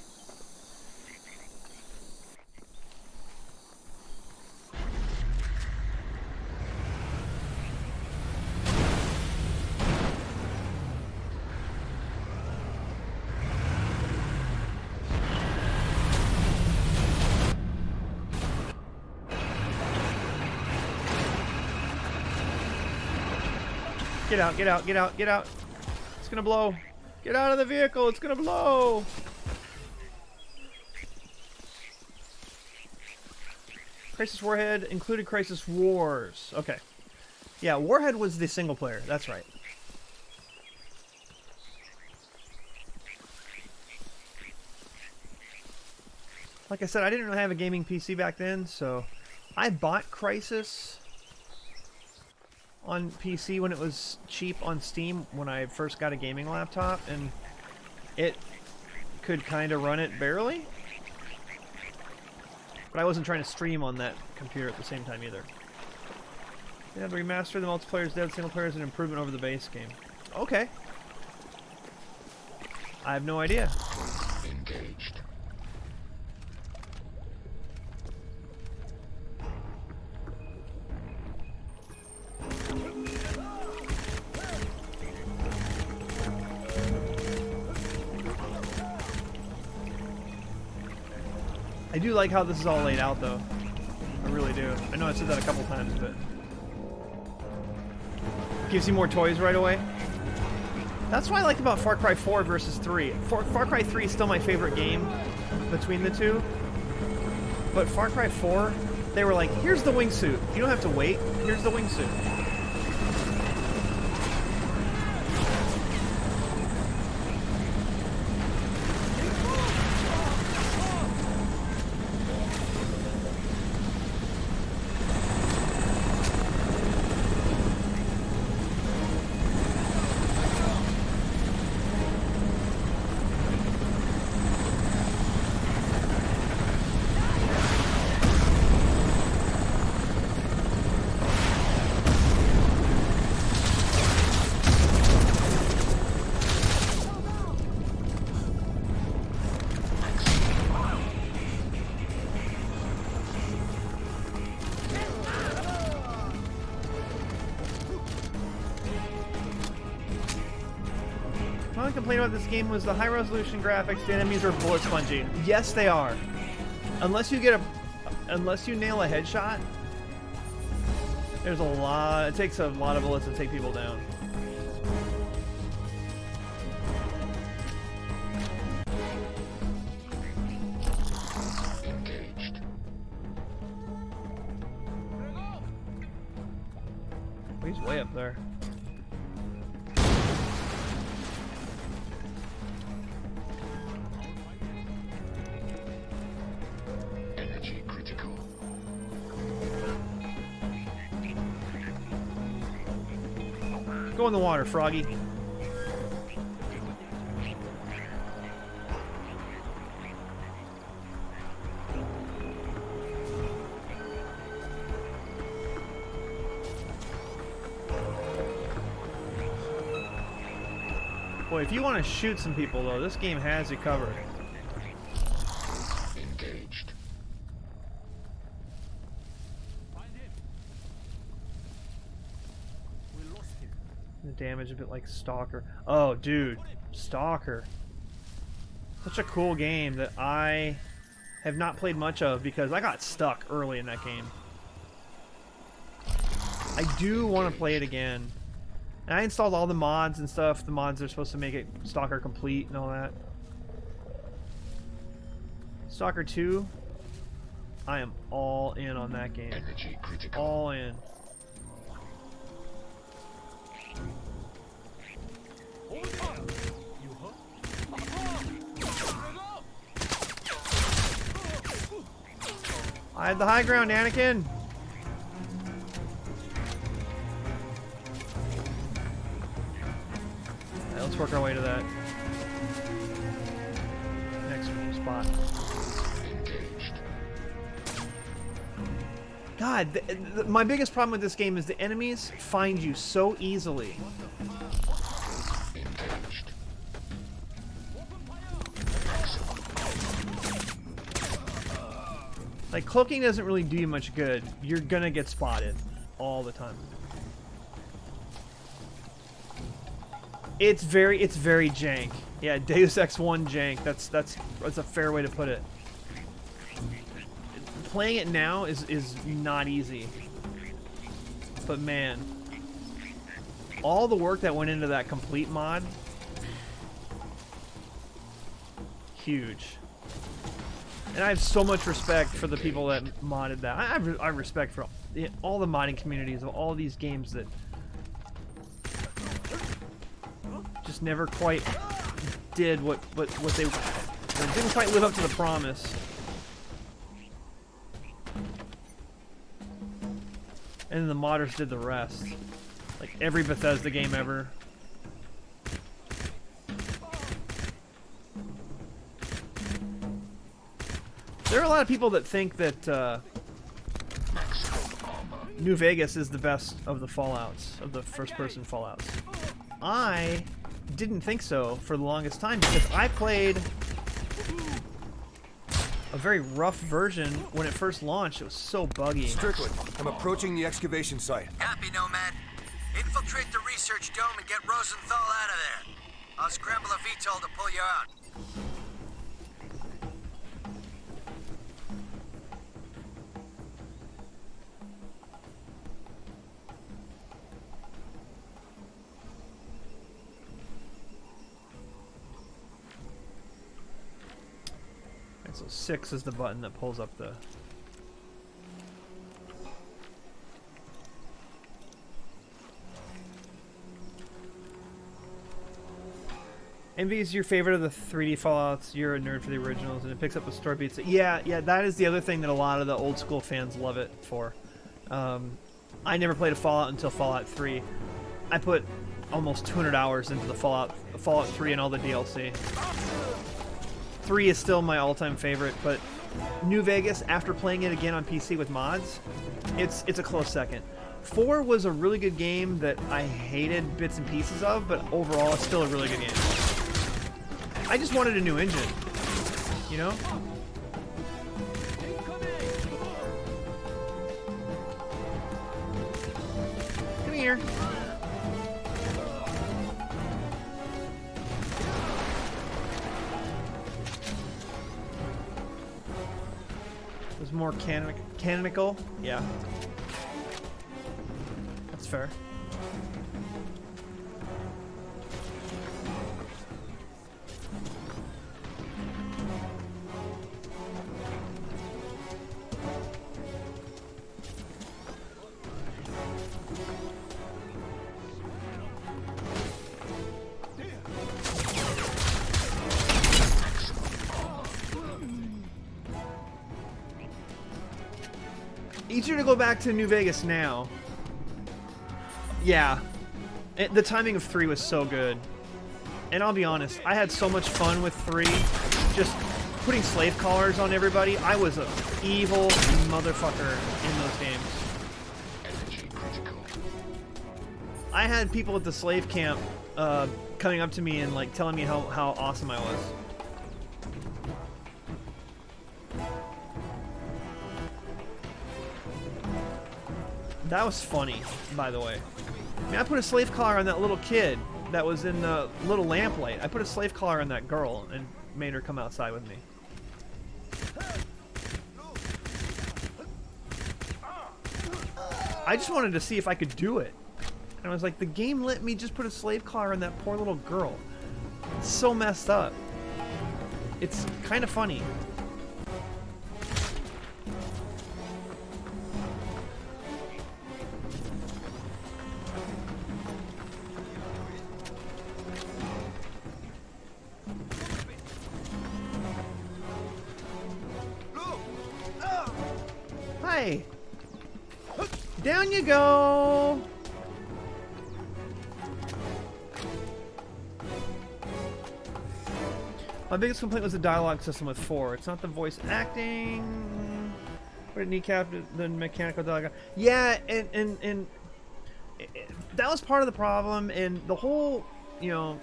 Get out, get out, get out, get out. It's gonna blow. Get out of the vehicle, it's gonna blow. Crysis Warhead included Crysis Wars. Okay. Yeah, Warhead was the single player, that's right. Like I said, I didn't really have a gaming PC back then, so I bought Crysis on PC when it was cheap on Steam when I first got a gaming laptop, and it could kind of run it barely. But I wasn't trying to stream on that computer at the same time either. Yeah, the remaster, the multiplayer is dead, single player is an improvement over the base game. Okay. I have no idea. Engaged. I do like how this is all laid out, though. I really do. I know I said that a couple times, but gives you more toys right away. That's what I liked about Far Cry 4 versus 3. Far Cry 3 is still my favorite game between the two. But Far Cry 4, they were like, here's the wingsuit. You don't have to wait. Here's the wingsuit. My only complaint about this game was the high resolution graphics. The enemies are bullet spongy. Yes, they are. Unless you nail a headshot, there's a lot. It takes a lot of bullets to take people down. Engaged. Oh, he's way up there. Energy critical. Go in the water, Froggy. Boy, if you want to shoot some people, though, this game has you covered. Engaged. The damage a bit like Stalker. Oh, dude, Stalker. Such a cool game that I have not played much of because I got stuck early in that game. I do want to play it again. And I installed all the mods and stuff. The mods are supposed to make it Stalker complete and all that. Stalker 2. I am all in on that game. Energy critical. All in. I had the high ground, Anakin. Alright, let's work our way to that next spot. Engaged. God, my biggest problem with this game is the enemies find you so easily. Engaged. Like, cloaking doesn't really do you much good. You're gonna get spotted all the time. It's very jank. Yeah, Deus Ex 1 jank. That's a fair way to put it. Playing it now is not easy. But man, all the work that went into that complete mod, huge. And I have so much respect for the people that modded that. I have respect for all the modding communities of all these games that just never quite did what they didn't quite live up to the promise. And then the modders did the rest. Like every Bethesda game ever. There are a lot of people that think that New Vegas is the best of the Fallouts, of the first-person Fallouts. I didn't think so for the longest time because I played a very rough version when it first launched. It was so buggy. Strickland, I'm approaching the excavation site. Copy, Nomad. Infiltrate the research dome and get Rosenthal out of there. I'll scramble a VTOL to pull you out. So 6 is the button that pulls up the... Envy is your favorite of the 3D Fallouts. You're a nerd for the originals, and it picks up the story beats. Yeah, that is the other thing that a lot of the old school fans love it for. I never played a Fallout until Fallout 3. I put almost 200 hours into the Fallout 3 and all the DLC. 3 is still my all-time favorite, but New Vegas, after playing it again on PC with mods, it's a close second. 4 was a really good game that I hated bits and pieces of, but overall it's still a really good game. I just wanted a new engine, you know? Come here. More canonical, yeah. That's fair. Easier to go back to New Vegas now. Yeah. The timing of 3 was so good. And I'll be honest, I had so much fun with 3. Just putting slave collars on everybody. I was an evil motherfucker in those games. I had people at the slave camp coming up to me and like telling me how awesome I was. That was funny, by the way. I mean, I put a slave collar on that little kid that was in the little lamplight. I put a slave collar on that girl and made her come outside with me. I just wanted to see if I could do it. And I was like, the game let me just put a slave collar on that poor little girl. It's so messed up. It's kind of funny. Hi. Down you go. My biggest complaint was the dialogue system with 4. It's not the voice acting. But it kneecapped the mechanical dialogue. Yeah, and that was part of the problem. And the whole, you know,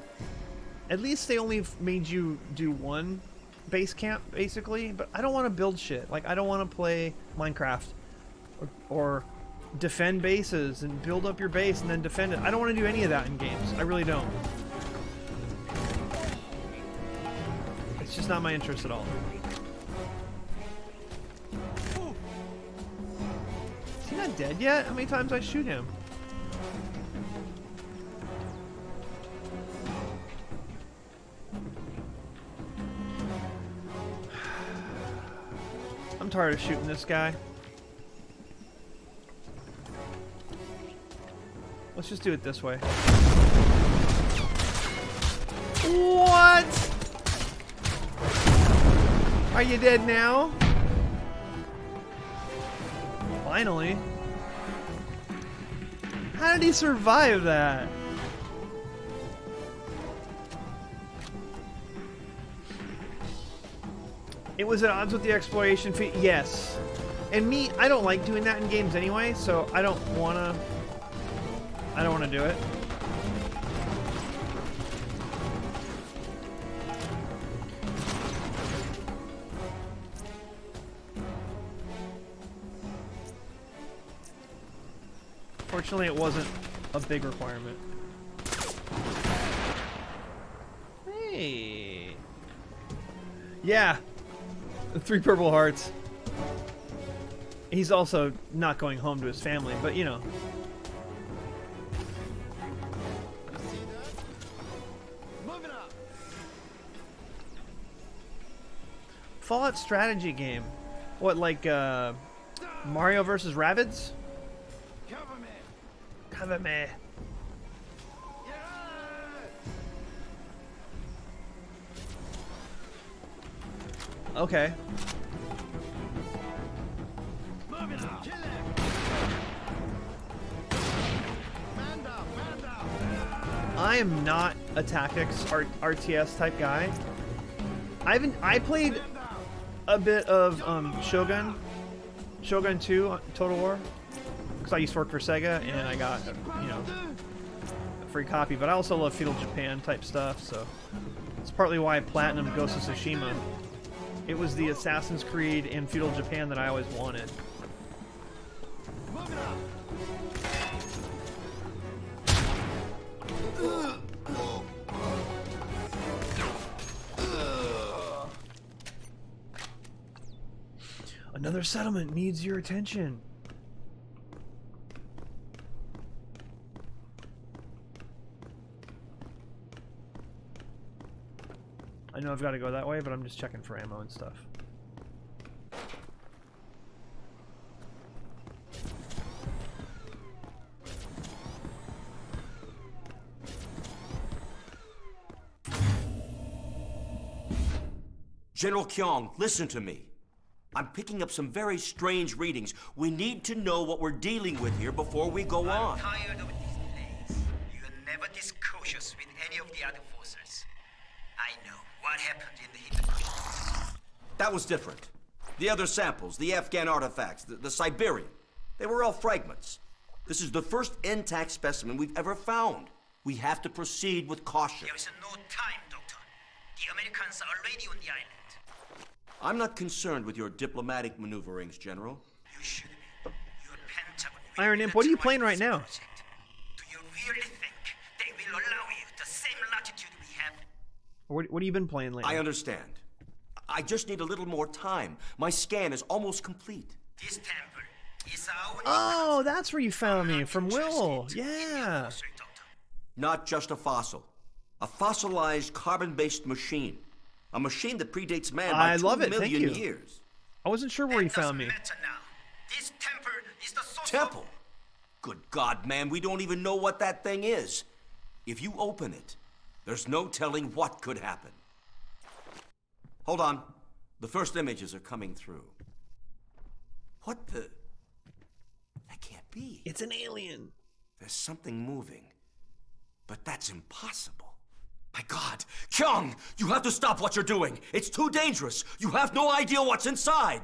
at least they only made you do one base camp, basically. But I don't want to build shit. Like, I don't want to play Minecraft or defend bases and build up your base and then defend it. I don't want to do any of that in games. I really don't. It's just not my interest at all. Is he not dead yet? How many times I shoot him? I'm tired of shooting this guy. Let's just do it this way. What? Are you dead now? Finally. How did he survive that? It was at odds with the exploration fee. Yes. And me, I don't like doing that in games anyway, so I don't wanna do it. Fortunately, it wasn't a big requirement. Hey. Yeah. 3 purple hearts. He's also not going home to his family, but you know. Fallout strategy game. What, like Mario versus Rabbids? Cover me. Okay. I am not a tactics RTS type guy. I played a bit of Shogun 2 Total War, because I used to work for Sega and I got, you know, a free copy. But I also love feudal Japan type stuff, so it's partly why I platinum Ghost of Tsushima. It was the Assassin's Creed in feudal Japan that I always wanted. Another settlement needs your attention. I know I've got to go that way, but I'm just checking for ammo and stuff. General Kyong, listen to me. I'm picking up some very strange readings. We need to know what we're dealing with here before we go on. I'm tired of these delays. You are never this cautious with any of the other forces. I know what happened in the heat. That was different. The other samples, the Afghan artifacts, the Siberian, they were all fragments. This is the first intact specimen we've ever found. We have to proceed with caution. There is no time, Doctor. The Americans are already on the island. I'm not concerned with your diplomatic maneuverings, General. You should be. Your Pentagon. Iron Imp, what are you playing right now? Do you really think they will allow you the same latitude we have? What have you been playing lately? I understand. I just need a little more time. My scan is almost complete. This temple is our... Oh, that's where you found me, from Will. Yeah. Not just a fossil. A fossilized carbon-based machine. A machine that predates man by 2 million years. I wasn't sure where you found me. This temple is the source Temple? Good God, man, we don't even know what that thing is. If you open it, there's no telling what could happen. Hold on. The first images are coming through. What the... That can't be. It's an alien. There's something moving. But that's impossible. My God! Kyung! You have to stop what you're doing! It's too dangerous! You have no idea what's inside!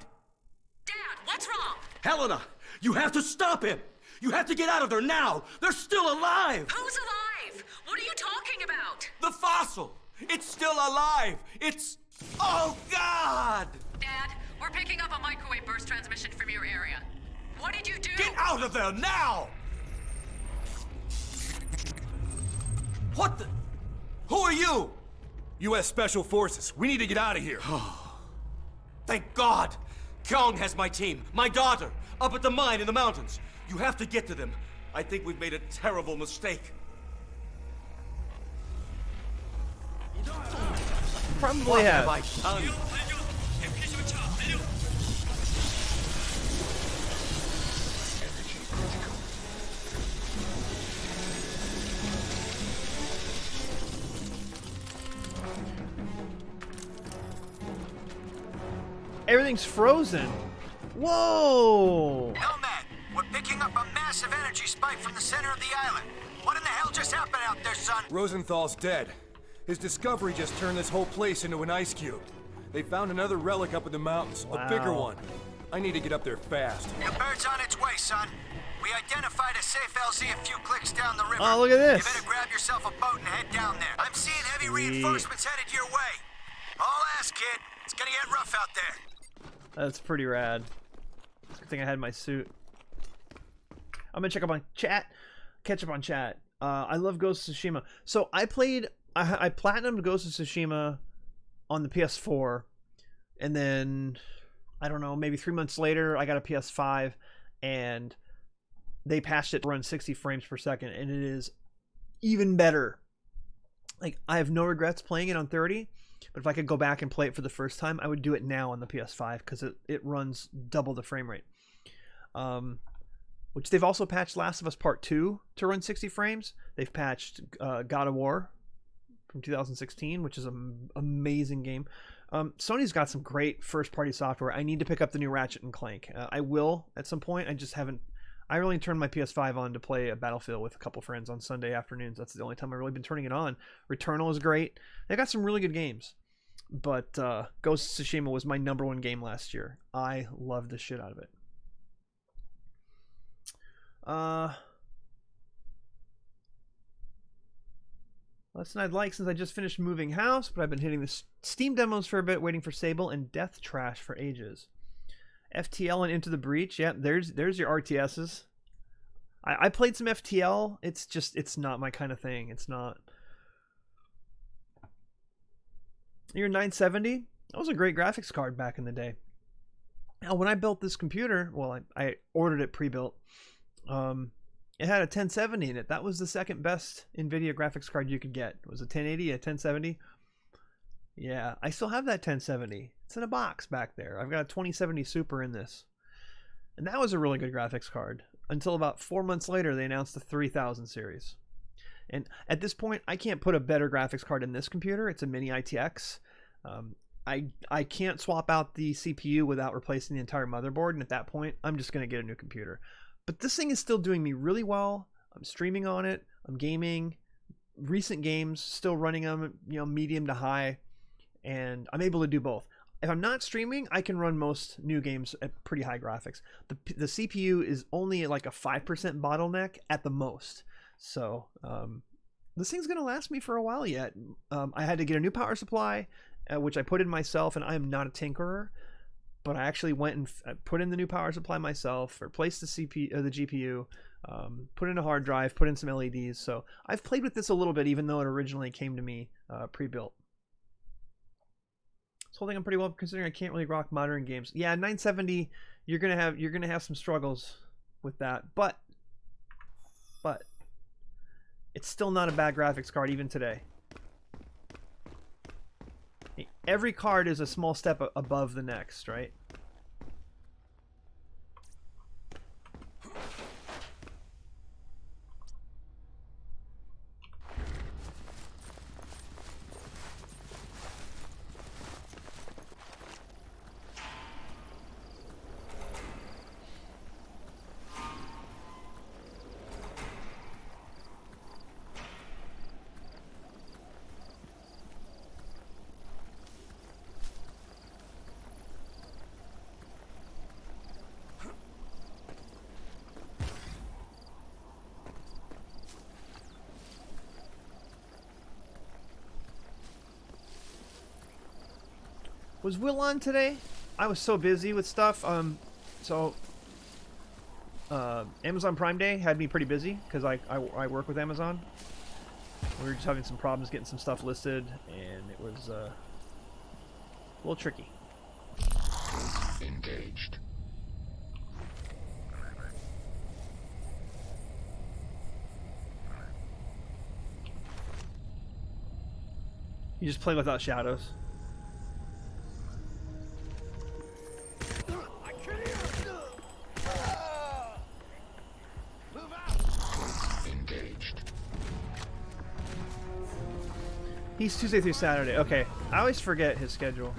Dad, what's wrong? Helena! You have to stop him! You have to get out of there now! They're still alive! Who's alive? What are you talking about? The fossil! It's still alive! It's... Oh, God! Dad, we're picking up a microwave burst transmission from your area. What did you do? Get out of there now! What the... Who are you? U.S. Special Forces. We need to get out of here. Thank God! Kyung has my team, my daughter, up at the mine in the mountains. You have to get to them. I think we've made a terrible mistake. Probably what have. I done? Everything's frozen. Whoa! Nomad, we're picking up a massive massive energy spike from the center of the island. What in the hell just happened out there, son? Rosenthal's dead. His discovery just turned this whole place into an ice cube. They found another relic up in the mountains, a bigger one. I need to get up there fast. The bird's on its way, son. We identified a safe LZ a few clicks down the river. Oh, look at this. You better grab yourself a boat and head down there. I'm seeing heavy reinforcements headed your way. All ass, kid. It's gonna get rough out there. That's pretty rad. Good thing I had my suit. I'm gonna check up on chat. Catch up on chat. I love Ghost of Tsushima. So I played. I platinumed Ghost of Tsushima on the PS4, and then I don't know, maybe 3 months later, I got a PS5, and they patched it to run 60 frames per second, and it is even better. Like, I have no regrets playing it on 30, but if I could go back and play it for the first time, I would do it now on the PS5 because it runs double the frame rate. Which they've also patched Last of Us Part 2 to run 60 frames. They've patched God of War from 2016, which is an amazing game. Sony's got some great first-party software. I need to pick up the new Ratchet and Clank. I will at some point. I just haven't. I really turned my PS5 on to play a Battlefield with a couple friends on Sunday afternoons. That's the only time I've really been turning it on. Returnal is great. They got some really good games. But Ghost of Tsushima was my #1 game last year. I loved the shit out of it. Less than I'd like since I just finished moving house, but I've been hitting the Steam demos for a bit, waiting for Sable and Death Trash for ages. FTL and Into the Breach, yeah, there's your RTSs. I played some FTL. It's not my kind of thing. It's not. Your 970, that was a great graphics card back in the day. Now, when I built this computer, well, I ordered it pre-built. It had a 1070 in it. That was the second best NVIDIA graphics card you could get. It was a 1080, a 1070. Yeah, I still have that 1070. It's in a box back there. I've got a 2070 Super in this. And that was a really good graphics card. Until about 4 months later, they announced the 3000 series. And at this point, I can't put a better graphics card in this computer. It's a mini ITX. I can't swap out the CPU without replacing the entire motherboard. And at that point, I'm just going to get a new computer. But this thing is still doing me really well. I'm streaming on it. I'm gaming. Recent games, still running them, medium to high. And I'm able to do both. If I'm not streaming, I can run most new games at pretty high graphics. The CPU is only like a 5% bottleneck at the most. So this thing's going to last me for a while yet. I had to get a new power supply, which I put in myself, and I am not a tinkerer. But I actually went and put in the new power supply myself, replaced the GPU, put in a hard drive, put in some LEDs. So I've played with this a little bit, even though it originally came to me pre-built. It's holding up pretty well considering I can't really rock modern games. Yeah, 970, you're gonna have some struggles with that, but it's still not a bad graphics card even today. Every card is a small step above the next, right? Was Will on today? I was so busy with stuff. Amazon Prime Day had me pretty busy because I work with Amazon. We were just having some problems getting some stuff listed, and it was a little tricky. Engaged. You just play without shadows. He's Tuesday through Saturday. Okay. I always forget his schedule.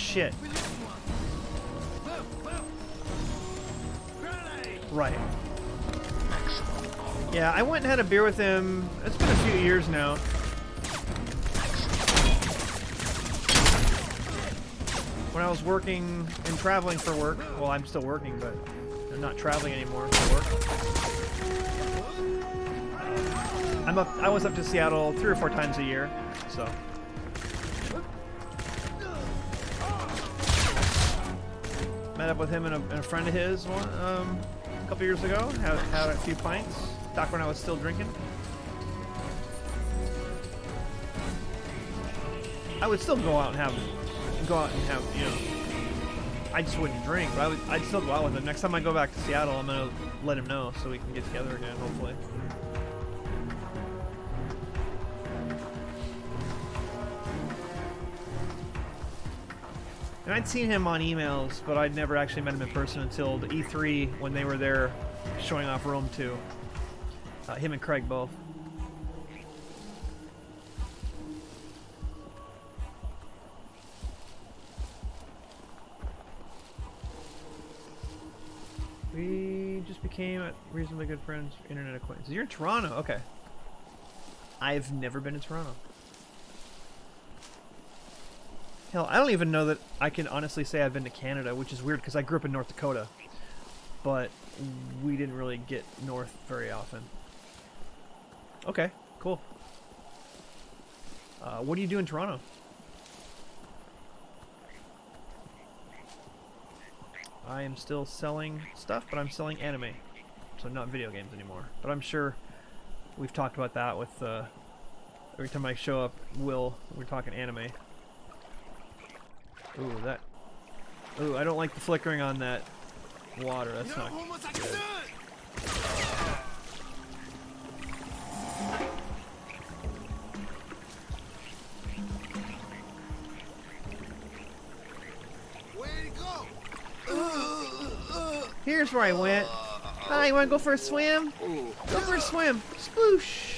shit. Right. Yeah, I went and had a beer with him. It's been a few years now. When I was working and traveling for work. Well, I'm still working, but I'm not traveling anymore for work. I was up to Seattle 3 or 4 times a year, so. Met up with him and a friend of his a couple years ago. Had a few pints back when I was still drinking. I would still go out and have, you know. I just wouldn't drink, but I'd still go out with him. Next time I go back to Seattle, I'm gonna let him know so we can get together again, hopefully. And I'd seen him on emails, but I'd never actually met him in person until the E3 when they were there showing off Rome 2. Him and Craig both. We just became reasonably good friends, internet acquaintances. You're in Toronto, okay. I've never been to Toronto. Hell, I don't even know that I can honestly say I've been to Canada, which is weird because I grew up in North Dakota. But we didn't really get north very often. Okay, cool. What do you do in Toronto? I am still selling stuff, but I'm selling anime. So not video games anymore. But I'm sure we've talked about that with every time I show up, we're talking anime. Ooh, I don't like the flickering on that water. That's not good. Here's where I went. Hi, you wanna go for a swim? Go for a swim. Sploosh.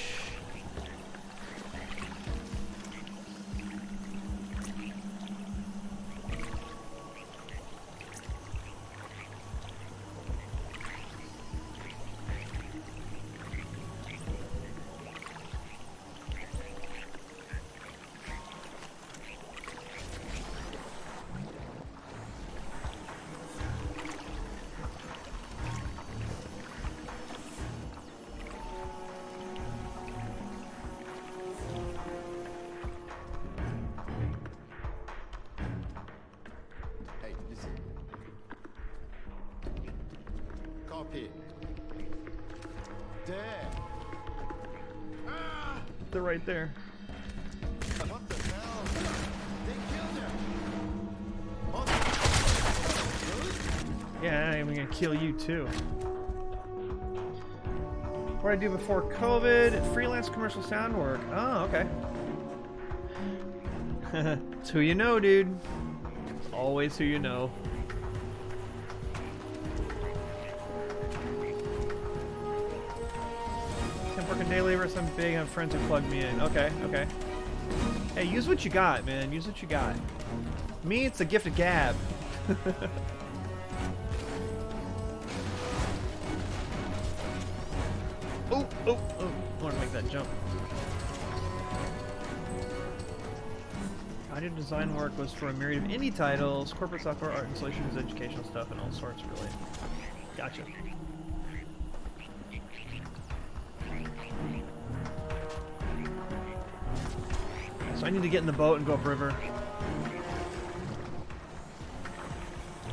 They're right there. What the hell? They killed him. Yeah, I'm gonna kill you too. What did I do before COVID? Freelance commercial sound work. Oh, okay. It's who you know, dude. It's always who you know. Working day labor, some big, I have friends who plug me in. Okay, okay. Hey, use what you got, man. Use what you got. Me, it's a gift of gab. Oh, oh, oh. I want to make that jump. I did design work was for a myriad of indie titles, corporate software, art installations, educational stuff, and all sorts, really. Gotcha. So I need to get in the boat and go upriver.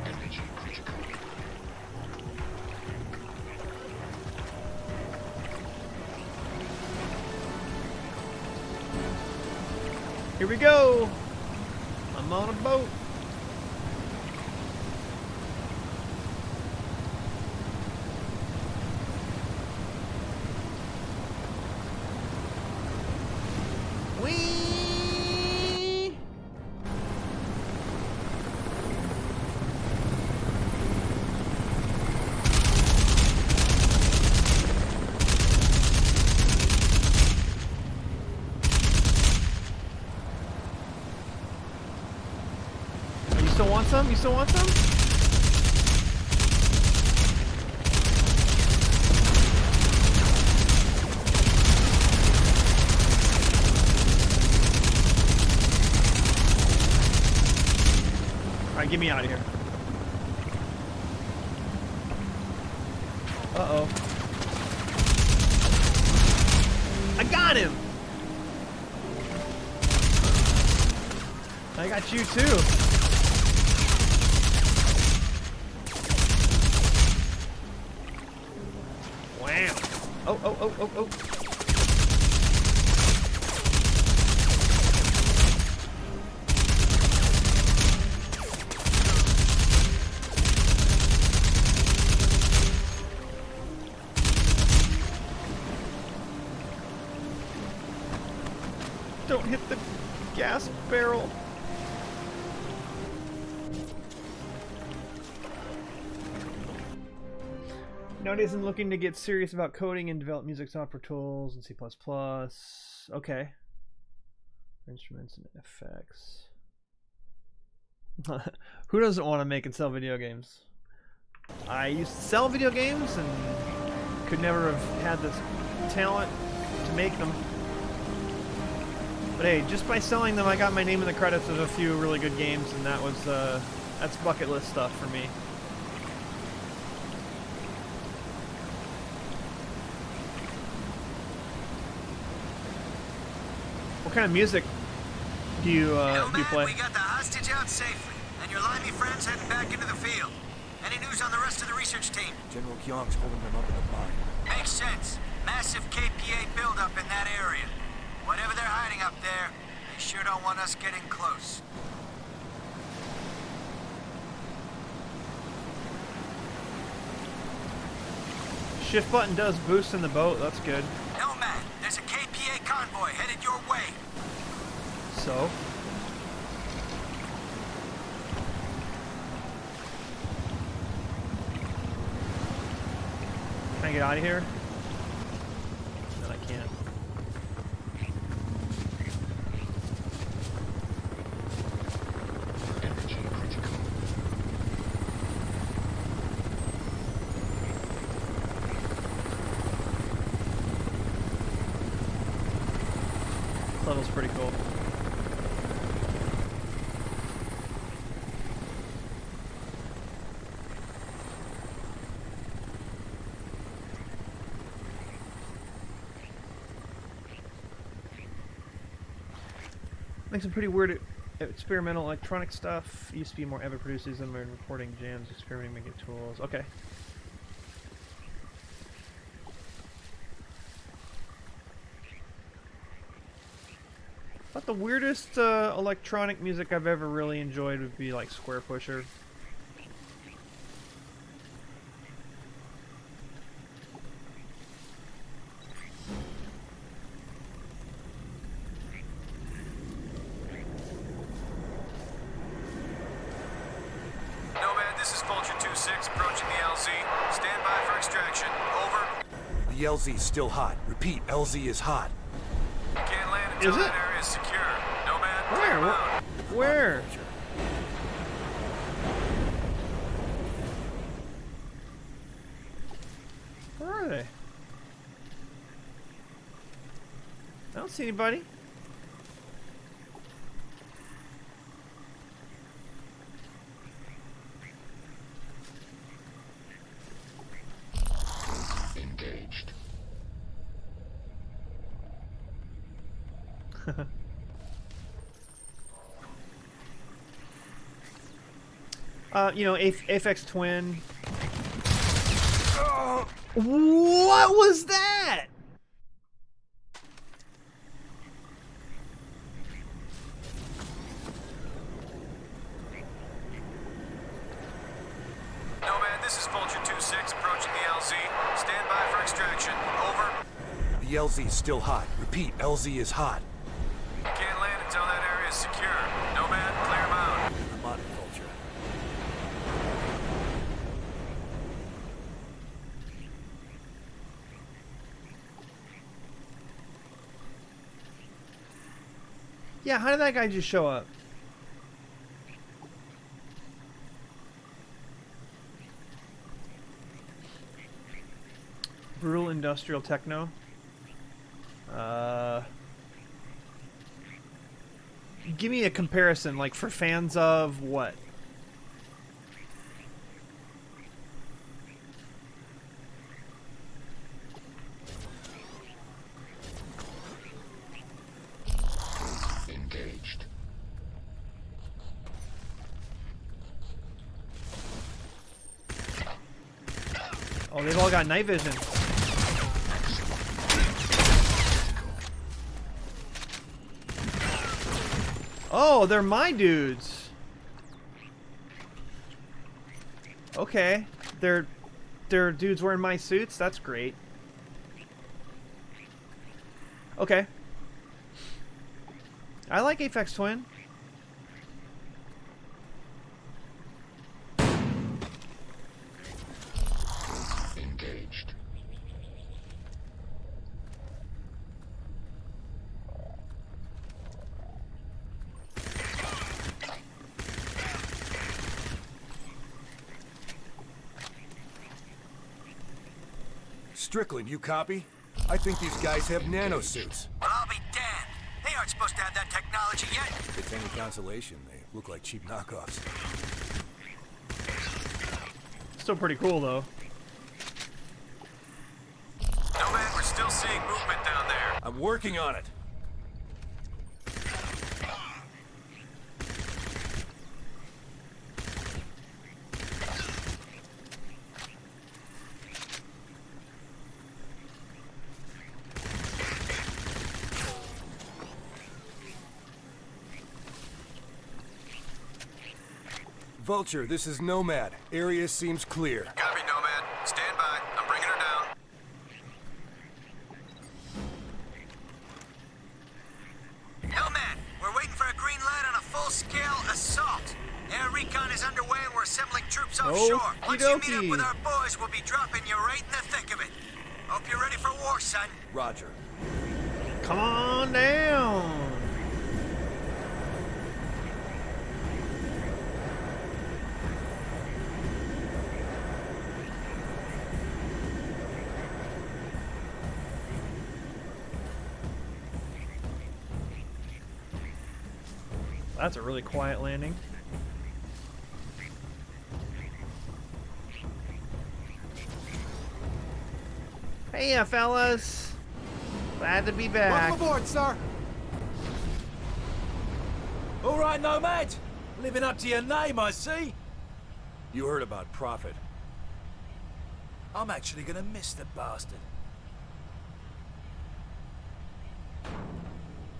Energy critical. Here we go! I'm on a boat. still want some? You still want some? Alright, get me out of here. Uh-oh. I got him! I got you too. Wow. Oh. Don't hit the gas barrel. Nowadays I'm looking to get serious about coding and develop music software tools and C++. Okay. Instruments and effects. Who doesn't want to make and sell video games? I used to sell video games and could never have had this talent to make them. But hey, just by selling them I got my name in the credits of a few really good games, and that was that's bucket list stuff for me. What kind of music do you play? We got the hostage out safely, and your limey friends heading back into the field. Any news on the rest of the research team? General Kyong's holding them up in the mine. Makes sense. Massive KPA buildup in that area. Whatever they're hiding up there, they sure don't want us getting close. Shift button does boost in the boat, that's good. Nomad, there's a KPA convoy headed your way. So? Can I get out of here? No, I can't. Energy critical. This level's pretty cool. Make some pretty weird experimental electronic stuff. Used to be more avid producers than reporting jams, experimenting, making tools. Okay. But the weirdest electronic music I've ever really enjoyed would be like Square Pusher. The LZ's still hot. Repeat, LZ is hot. Can't land until that area is secure. Nomad, clear them out. Where? Where are they? I don't see anybody. Engaged. You know, Aphex Twin. What was that? Nomad, this is Vulture 2-6 approaching the LZ. Stand by for extraction. Over. The LZ's still hot. Repeat, LZ is hot. Can't land until that area is secure. Nomad, clear them out. I'm on it, Vulture. Yeah, how did that guy just show up? Brutal industrial techno. Give me a comparison, like for fans of what? Engaged. Oh, they've all got night vision. Oh, they're my dudes. Okay. They're dudes wearing my suits? That's great. Okay. I like Aphex Twin. Engaged. Strickland, you copy? I think these guys have nanosuits. Well, I'll be damned. They aren't supposed to have that technology yet. If it's any consolation, they look like cheap knockoffs. Still pretty cool, though. Nomad, we're still seeing movement down there. I'm working on it. Vulture, this is Nomad. Area seems clear. Copy, Nomad. Stand by. I'm bringing her down. Nomad, we're waiting for a green light on a full-scale assault. Air recon is underway and we're assembling troops offshore. Once you meet up with our boys, we'll be dropping you right in the thick of it. Hope you're ready for war, son. Roger. Come on down. That's a really quiet landing. Hey, fellas. Glad to be back. Welcome aboard, sir. All right, Nomad. Living up to your name, I see. You heard about Prophet. I'm actually gonna miss the bastard.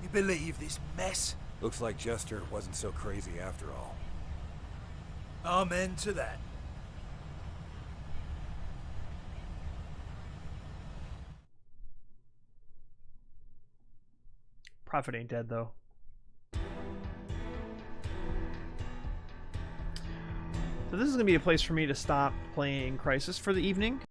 You believe this mess? Looks like Jester wasn't so crazy after all. Amen to that. Prophet ain't dead, though. So this is going to be a place for me to stop playing Crysis for the evening.